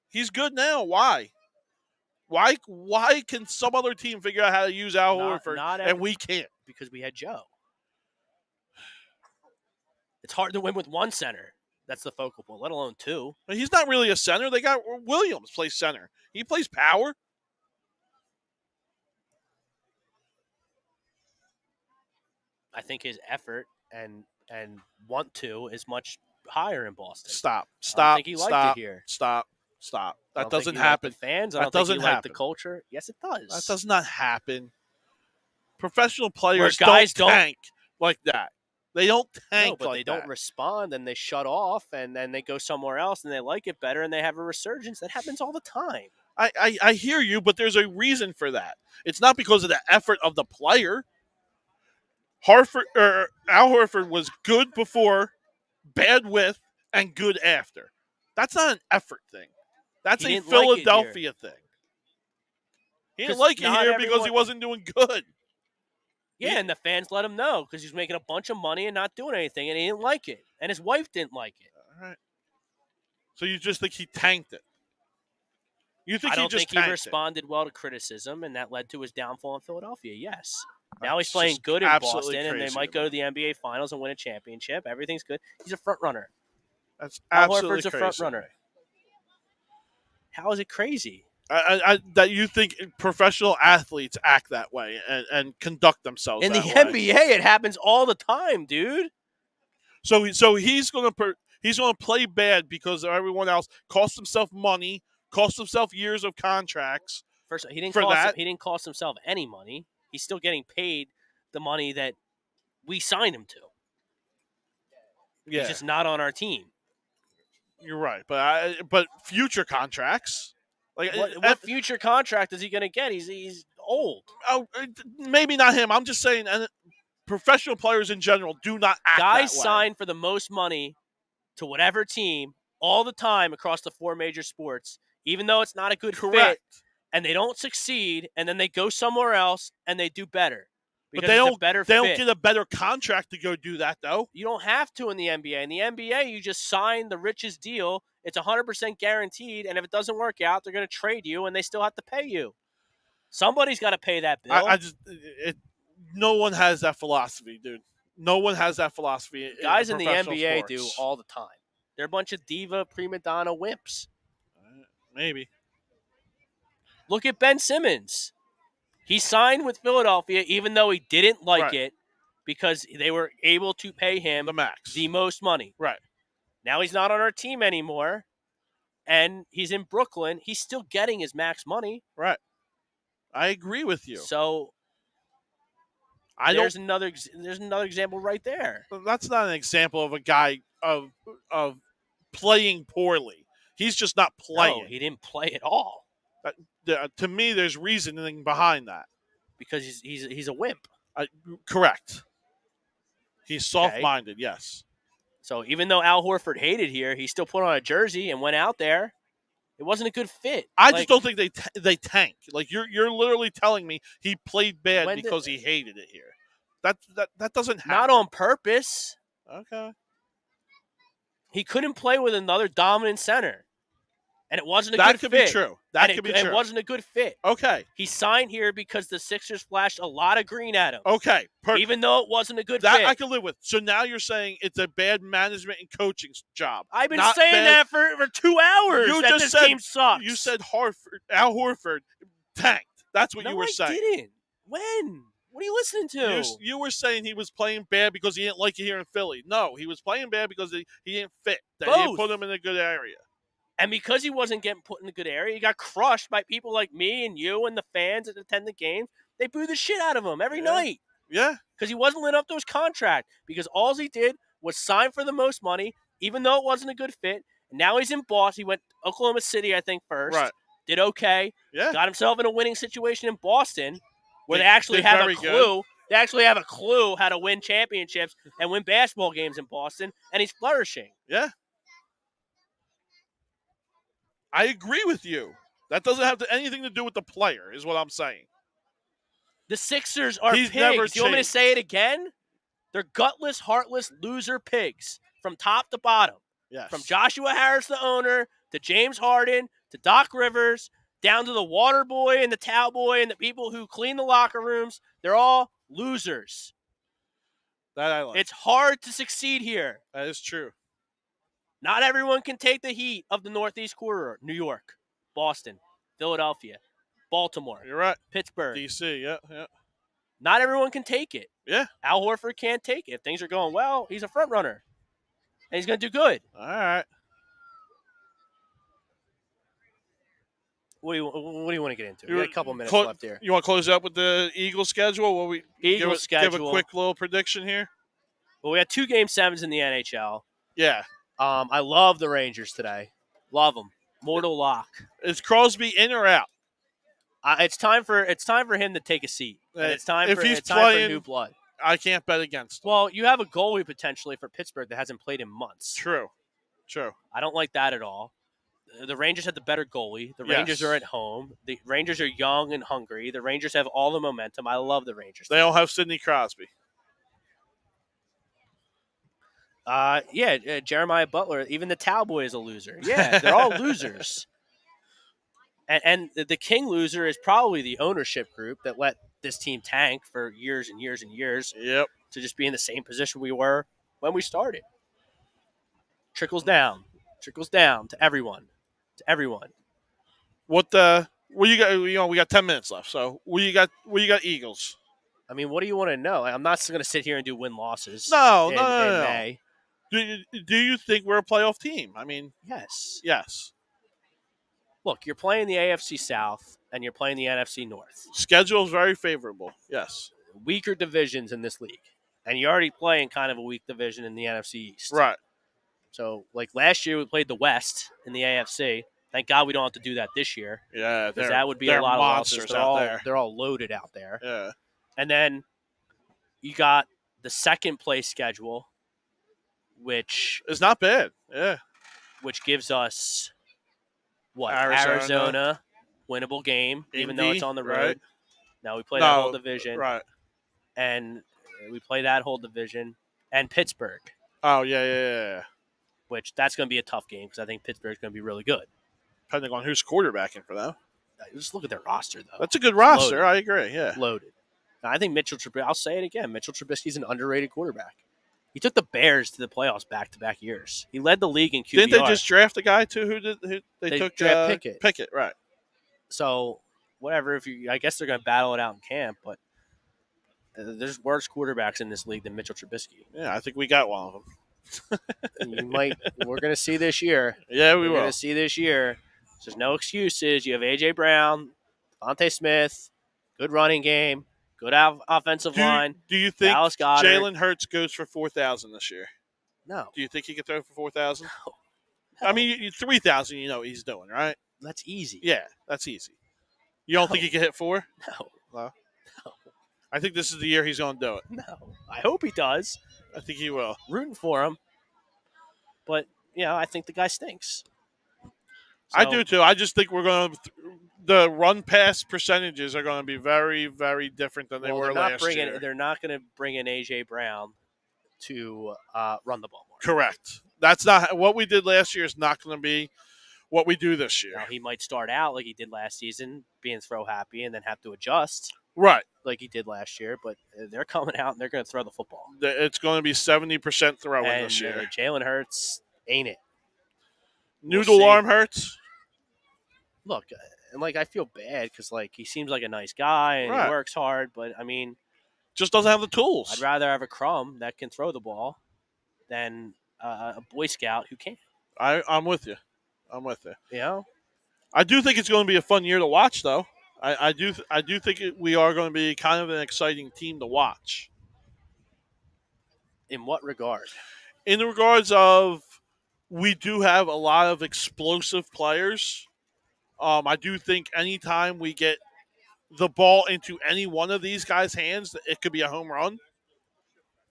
He's good now. Why? Why can some other team figure out how to use Al Horford and we can't? Because we had Joe. It's hard to win with one center. That's the focal point, let alone two. But he's not really a center. They got Williams plays center. He plays power. I think his effort and want to is much higher in Boston. Stop. I don't think he liked it here. Stop. That doesn't happen. happen. The fans, I don't think he liked the culture. Yes, it does. That does not happen. Professional players don't tank like that. They don't tank but they don't respond, and they shut off, and then they go somewhere else, and they like it better, and they have a resurgence. That happens all the time. I hear you, but there's a reason for that. It's not because of the effort of the player. Al Horford was good before, bad with, and good after. That's not an effort thing. That's a Philadelphia thing. He didn't like it here because he wasn't doing good. Yeah, and the fans let him know because he's making a bunch of money and not doing anything, and he didn't like it. And his wife didn't like it. All right. So you just think he tanked it? I don't think he responded well to criticism, and that led to his downfall in Philadelphia, yes. Now he's playing good in Boston, and they might go to the NBA Finals and win a championship. Everything's good. He's a front runner. That's absolutely crazy. Al Horford's a front runner. How is it crazy? That you think professional athletes act that way and conduct themselves in that the way. NBA? It happens all the time, dude. So he's going to play bad because everyone else cost himself money, cost himself years of contracts. First, he didn't cost himself any money. He's still getting paid the money that we signed him to. Yeah. He's just not on our team. You're right, but future contracts. Like what future contract is he going to get? He's old. Oh, maybe not him. I'm just saying, professional players in general do not act that way. Guys sign for the most money to whatever team all the time across the four major sports, even though it's not a good fit, and they don't succeed, and then they go somewhere else and they do better. But they don't get a better contract to go do that, though. You don't have to in the NBA. In the NBA, you just sign the richest deal. It's 100% guaranteed, and if it doesn't work out, they're going to trade you, and they still have to pay you. Somebody's got to pay that bill. No one has that philosophy, dude. No one has that philosophy. Guys in the NBA sports. do all the time. They're a bunch of diva, prima donna wimps. Maybe. Look at Ben Simmons. He signed with Philadelphia even though he didn't like it because they were able to pay him the most money. Right. Now he's not on our team anymore, and he's in Brooklyn. He's still getting his max money. Right. I agree with you. So there's another example right there. That's not an example of a guy of playing poorly. He's just not playing. No, he didn't play at all. To me, there's reasoning behind that. Because he's a wimp. Correct. He's soft-minded, yes. So even though Al Horford hated here, he still put on a jersey and went out there. It wasn't a good fit. I just don't think they tank. Like you're literally telling me he played bad When because he hated it here. That doesn't happen. not on purpose. Okay. He couldn't play with another dominant center. And it wasn't a That good could fit. be true. That could be true. It wasn't a good fit. Okay. He signed here because the Sixers flashed a lot of green at him. Okay. Perfect. Even though it wasn't a good that fit. I can live with. So now you're saying it's a bad management and coaching job. I've been Not saying bad. that for 2 hours. You that just this said team sucks. You said Al Horford tanked. That's what no, you were I saying. didn't. When? What are you listening to? You were saying he was playing bad because he didn't like it here in Philly. No, he was playing bad because he didn't fit. That he didn't put him in a good area. And because he wasn't getting put in a good area, he got crushed by people like me and you and the fans that attend the games. They boo the shit out of him every night. Yeah. Because he wasn't living up to his contract. Because all he did was sign for the most money, even though it wasn't a good fit. And now he's in Boston. He went to Oklahoma City, I think, first. Right. Did okay. Yeah. Got himself in a winning situation in Boston where they actually have a clue. Good. They actually have a clue how to win championships and win basketball games in Boston. And he's flourishing. Yeah. I agree with you. That doesn't have anything to do with the player, is what I'm saying. The Sixers are He's pigs. never You want me to changed. say it again? They're gutless, heartless, loser pigs from top to bottom. Yes. From Joshua Harris, the owner, to James Harden, to Doc Rivers, down to the water boy and the towel boy and the people who clean the locker rooms. They're all losers. That I like. It's hard to succeed here. That is true. Not everyone can take the heat of the Northeast Corridor. New York, Boston, Philadelphia, Baltimore. You're right. Pittsburgh. DC, yeah. Not everyone can take it. Yeah. Al Horford can't take it. If things are going well, he's a front runner. And he's going to do good. All right. What do you want to get into? We got a couple minutes left here. You want to close up with the Eagles schedule? Will we schedule. Give a quick little prediction here? Well, we had 2 Game 7s in the NHL. Yeah. I love the Rangers today. Love them. Mortal lock. Is Crosby in or out? It's time for him to take a seat. And it's time for new blood. I can't bet against him. Well, you have a goalie potentially for Pittsburgh that hasn't played in months. True. I don't like that at all. The Rangers have the better goalie. The Rangers are at home. The Rangers are young and hungry. The Rangers have all the momentum. I love the Rangers. They don't have Sidney Crosby. Jeremiah Butler. Even the towel boy is a loser. Yeah, they're all losers. And the king loser is probably the ownership group that let this team tank for years and years and years. Yep. To just be in the same position we were when we started. Trickles down to everyone. What you got? We got 10 minutes left. So what you got Eagles? I mean, what do you want to know? I'm not going to sit here and do win losses. No. May. Do you think we're a playoff team? I mean, yes. Look, you're playing the AFC South and you're playing the NFC North. Schedule is very favorable. Yes. Weaker divisions in this league, and you're already playing kind of a weak division in the NFC East. Right. So, like last year, we played the West in the AFC. Thank God we don't have to do that this year. Yeah, because that would be a lot of losses. They're all loaded out there. Yeah. And then you got the second place schedule, which is not bad. Yeah. Which gives us what? Arizona winnable game, Indy, even though it's on the road. Right. Now we play that whole division. Right. And we play that whole division. And Pittsburgh. Oh, yeah. Which that's going to be a tough game because I think Pittsburgh's going to be really good. Depending on who's quarterbacking for them. Just look at their roster, though. That's a good roster. Loaded. I agree, yeah. Loaded. Now, I think Mitchell Trubisky, I'll say it again, Mitchell Trubisky's an underrated quarterback. He took the Bears to the playoffs back-to-back years. He led the league in QBR. Didn't they just draft a guy, too, they took draft Pickett. Pickett, right. So, whatever, I guess they're going to battle it out in camp, but there's worse quarterbacks in this league than Mitchell Trubisky. Yeah, I think we got one of them. We're going to see this year. Yeah, we will. We're going to see this year. There's no excuses. You have A.J. Brown, Devontae Smith, good running game, good offensive line. Do you think Dallas Goedert. Jalen Hurts goes for 4,000 this year? No. Do you think he could throw for 4,000? No. I mean, 3,000 you know what he's doing, right? That's easy. Yeah, that's easy. You don't think he can hit 4? No. I think this is the year he's going to do it. No. I hope he does. I think he will. Rooting for him. But, I think the guy stinks. I do too. I just think we're going to the run pass percentages are going to be very, very different than they were last year. They're not going to bring in AJ Brown to run the ball more. Correct. That's not what we did last year. Is not going to be what we do this year. Now he might start out like he did last season, being throw happy, and then have to adjust. Right. Like he did last year, but they're coming out and they're going to throw the football. It's going to be 70% throwing this year. Jalen Hurts ain't it. Noodle arm Hurts. Look, and like I feel bad because like he seems like a nice guy and he works hard, but I mean, just doesn't have the tools. I'd rather have a crumb that can throw the ball than a Boy Scout who can't. I'm with you. You know, I do think it's going to be a fun year to watch, though. I do think we are going to be kind of an exciting team to watch. In what regard? In the regards of we do have a lot of explosive players. I do think anytime we get the ball into any one of these guys' hands, it could be a home run.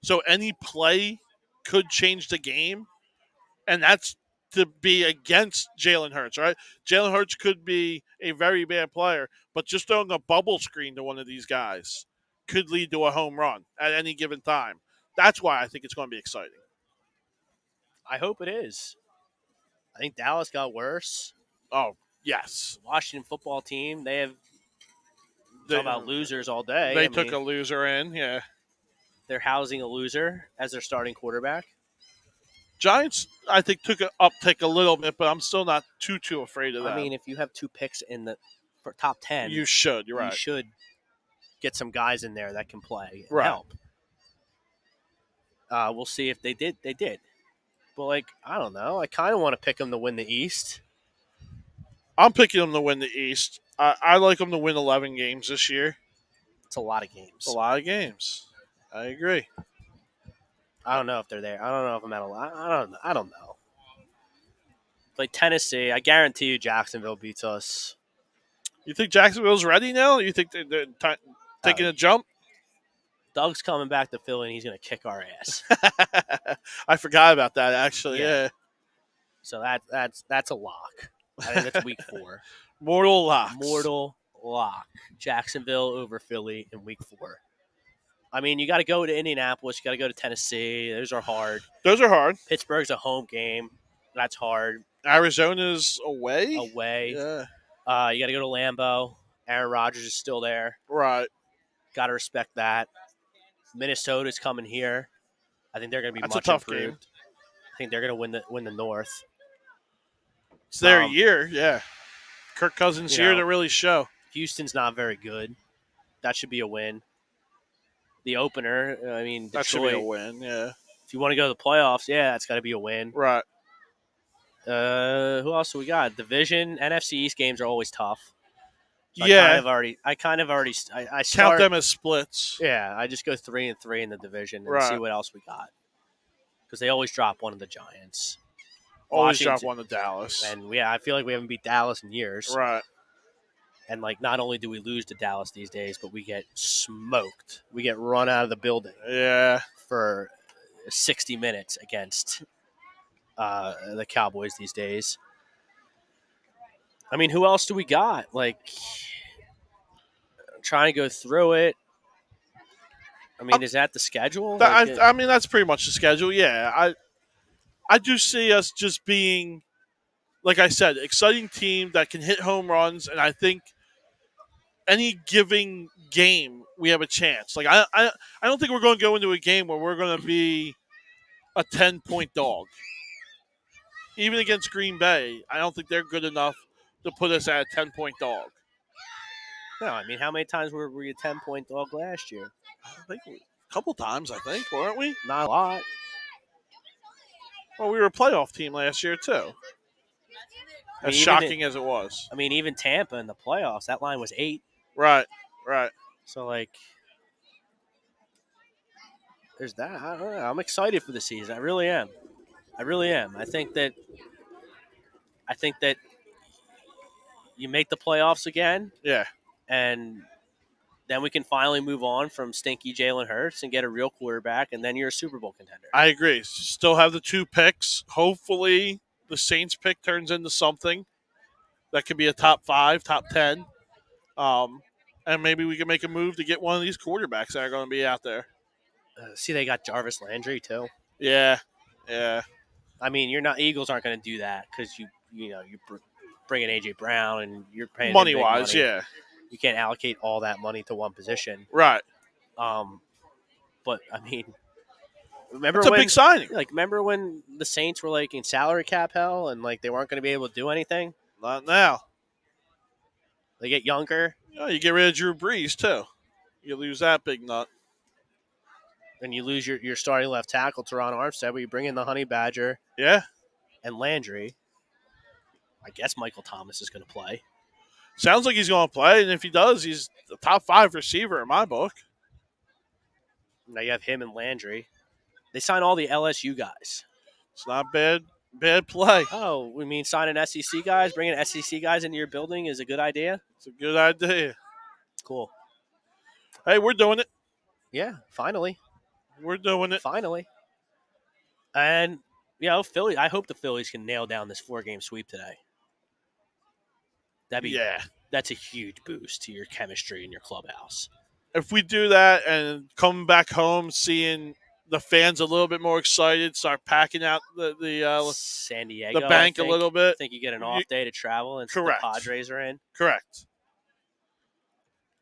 So any play could change the game, and that's to be against Jalen Hurts, right? Jalen Hurts could be a very bad player, but just throwing a bubble screen to one of these guys could lead to a home run at any given time. That's why I think it's going to be exciting. I hope it is. I think Dallas got worse. Oh, yes. The Washington football team, they have talk about losers all day. They took a loser in, yeah. They're housing a loser as their starting quarterback. Giants, I think, took an uptick a little bit, but I'm still not too afraid of that. I mean, if you have 2 picks in the top 10, you should. You're right. You should get some guys in there that can play and help. We'll see if they did. They did. But, like, I don't know. I kind of want to pick them to win the East. I'm picking them to win the East. I like them to win 11 games this year. It's a lot of games. I agree. I don't know if they're there. I don't know if I'm at a lot. I don't know. Like Tennessee, I guarantee you Jacksonville beats us. You think Jacksonville's ready now? You think they're taking a jump? Doug's coming back to Philly, and he's going to kick our ass. I forgot about that, actually. Yeah. So that's a lock. I think that's week 4. Mortal lock. Jacksonville over Philly in week 4. I mean, you got to go to Indianapolis. You got to go to Tennessee. Those are hard. Pittsburgh's a home game. That's hard. Arizona's away. Yeah. You got to go to Lambeau. Aaron Rodgers is still there. Right. Got to respect that. Minnesota's coming here. I think they're going to be much a tough improved. Game. I think they're going to win the North. It's their year, yeah. Kirk Cousins here to really show. Houston's not very good. That should be a win. The opener, I mean, Detroit, that should be a win, yeah. If you want to go to the playoffs, that's got to be a win. Right. Who else do we got? Division, NFC East games are always tough. So yeah. I kind of already count them as splits. Yeah, I just go 3-3 in the division and see what else we got. Because they always drop one of the Giants. Always drop one to Dallas. And I feel like we haven't beat Dallas in years. Right. And, like, not only do we lose to Dallas these days, but we get smoked. We get run out of the building. Yeah. For 60 minutes against the Cowboys these days. I mean, who else do we got? Like, I'm trying to go through it. I mean, is that the schedule? I mean, that's pretty much the schedule, yeah. I do see us just being, like I said, exciting team that can hit home runs, and I think any given game we have a chance. Like I don't think we're going to go into a game where we're going to be a 10-point dog. Even against Green Bay, I don't think they're good enough to put us at a 10-point dog. No, I mean, how many times were we a 10-point dog last year? I think a couple times, weren't we? Not a lot. Well, we were a playoff team last year, too. As shocking as it was. I mean, even Tampa in the playoffs, that line was 8. Right. So, like, there's that. I don't know. I'm excited for the season. I really am. I think that you make the playoffs again. Yeah. And then we can finally move on from stinky Jalen Hurts and get a real quarterback, and then you're a Super Bowl contender. I agree. Still have the 2 picks. Hopefully the Saints pick turns into something. that could be a top 5, top 10. And maybe we can make a move to get one of these quarterbacks that are going to be out there. See, they got Jarvis Landry too. Yeah. I mean, Eagles aren't going to do that because you bring in AJ Brown and you're paying him Money big wise, money. yeah. You can't allocate all that money to one position. Right. But I mean, It's a big signing. Remember when the Saints were like in salary cap hell and like they weren't going to be able to do anything? Not now. They get younger. Oh, you get rid of Drew Brees too. You lose that big nut. And you lose your starting left tackle, Teron Armstead, but you bring in the Honey Badger. Yeah. And Landry. I guess Michael Thomas is going to play. Sounds like he's going to play, and if he does, he's the top 5 receiver in my book. Now you have him and Landry. They sign all the LSU guys. It's not bad play. Oh, we mean signing SEC guys? Bringing SEC guys into your building is a good idea? It's a good idea. Cool. Hey, we're doing it. Yeah, finally. We're doing it. Finally. And, Philly. I hope the Phillies can nail down this 4-game sweep today. That's a huge boost to your chemistry in your clubhouse. If we do that and come back home seeing the fans a little bit more excited, start packing out the San Diego, the bank a little bit. I think you get an off day to travel and Correct. The Padres are in. Correct.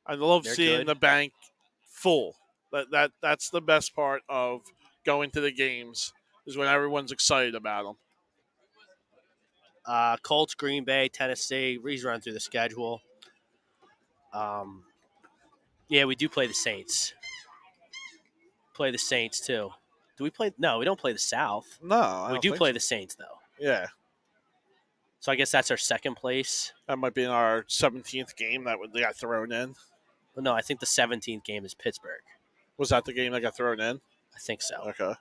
I love They're seeing good. the bank full. That's the best part of going to the games is when everyone's excited about them. Colts, Green Bay, Tennessee. He's running through the schedule. Yeah, we do play the Saints. Play the Saints too. Do we play? No, we don't play the South. No, we do play the Saints though. Yeah. So I guess that's our second place. That might be in our 17th game that they got thrown in. Well, no, I think the 17th game is Pittsburgh. Was that the game that got thrown in? I think so. Okay.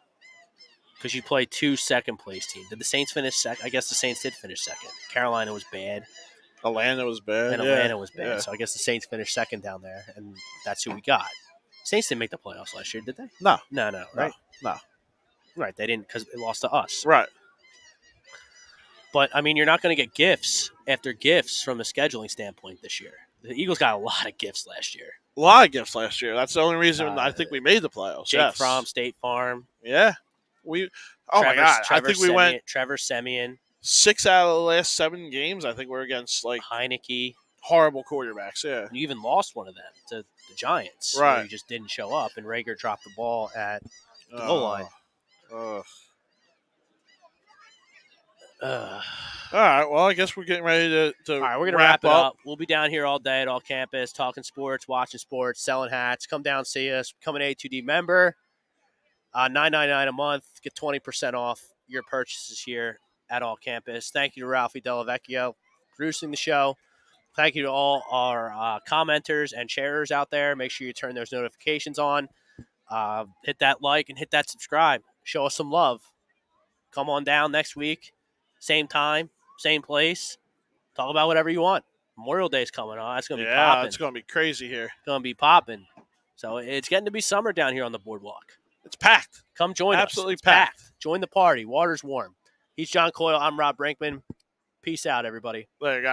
Because you play 2 second-place teams. Did the Saints finish second? I guess the Saints did finish second. Carolina was bad. Atlanta was bad. And Atlanta was bad. Yeah. So I guess the Saints finished second down there, and that's who we got. Saints didn't make the playoffs last year, did they? No. No, right? No. Right, they didn't because it lost to us. Right. But, I mean, you're not going to get gifts after gifts from a scheduling standpoint this year. The Eagles got a lot of gifts last year. A lot of gifts last year. That's the only reason I think we made the playoffs. Jake Fromm, State Farm. Yeah. My God. I think we went Trevor Siemian. 6 out of the last 7 games, I think we're against Heineke. Horrible quarterbacks, yeah. And you even lost one of them to the Giants. Right. You just didn't show up, and Rager dropped the ball at the goal line. All right, well, I guess we're getting ready to all right, we're going to wrap it up. We'll be down here all day at all campus, talking sports, watching sports, selling hats. Come down, see us. Become an A2D member. $9.99 a month. Get 20% off your purchases here at all campus. Thank you to Ralphie Delavecchio producing the show. Thank you to all our commenters and sharers out there. Make sure you turn those notifications on. Hit that like and hit that subscribe. Show us some love. Come on down next week. Same time, same place. Talk about whatever you want. Memorial Day's coming on. It's going to be popping. Yeah, it's going to be crazy here. It's going to be popping. So it's getting to be summer down here on the boardwalk. It's packed. Come join us. Absolutely packed. Join the party. Water's warm. He's John Coyle. I'm Rob Brinkman. Peace out, everybody. Later, guys.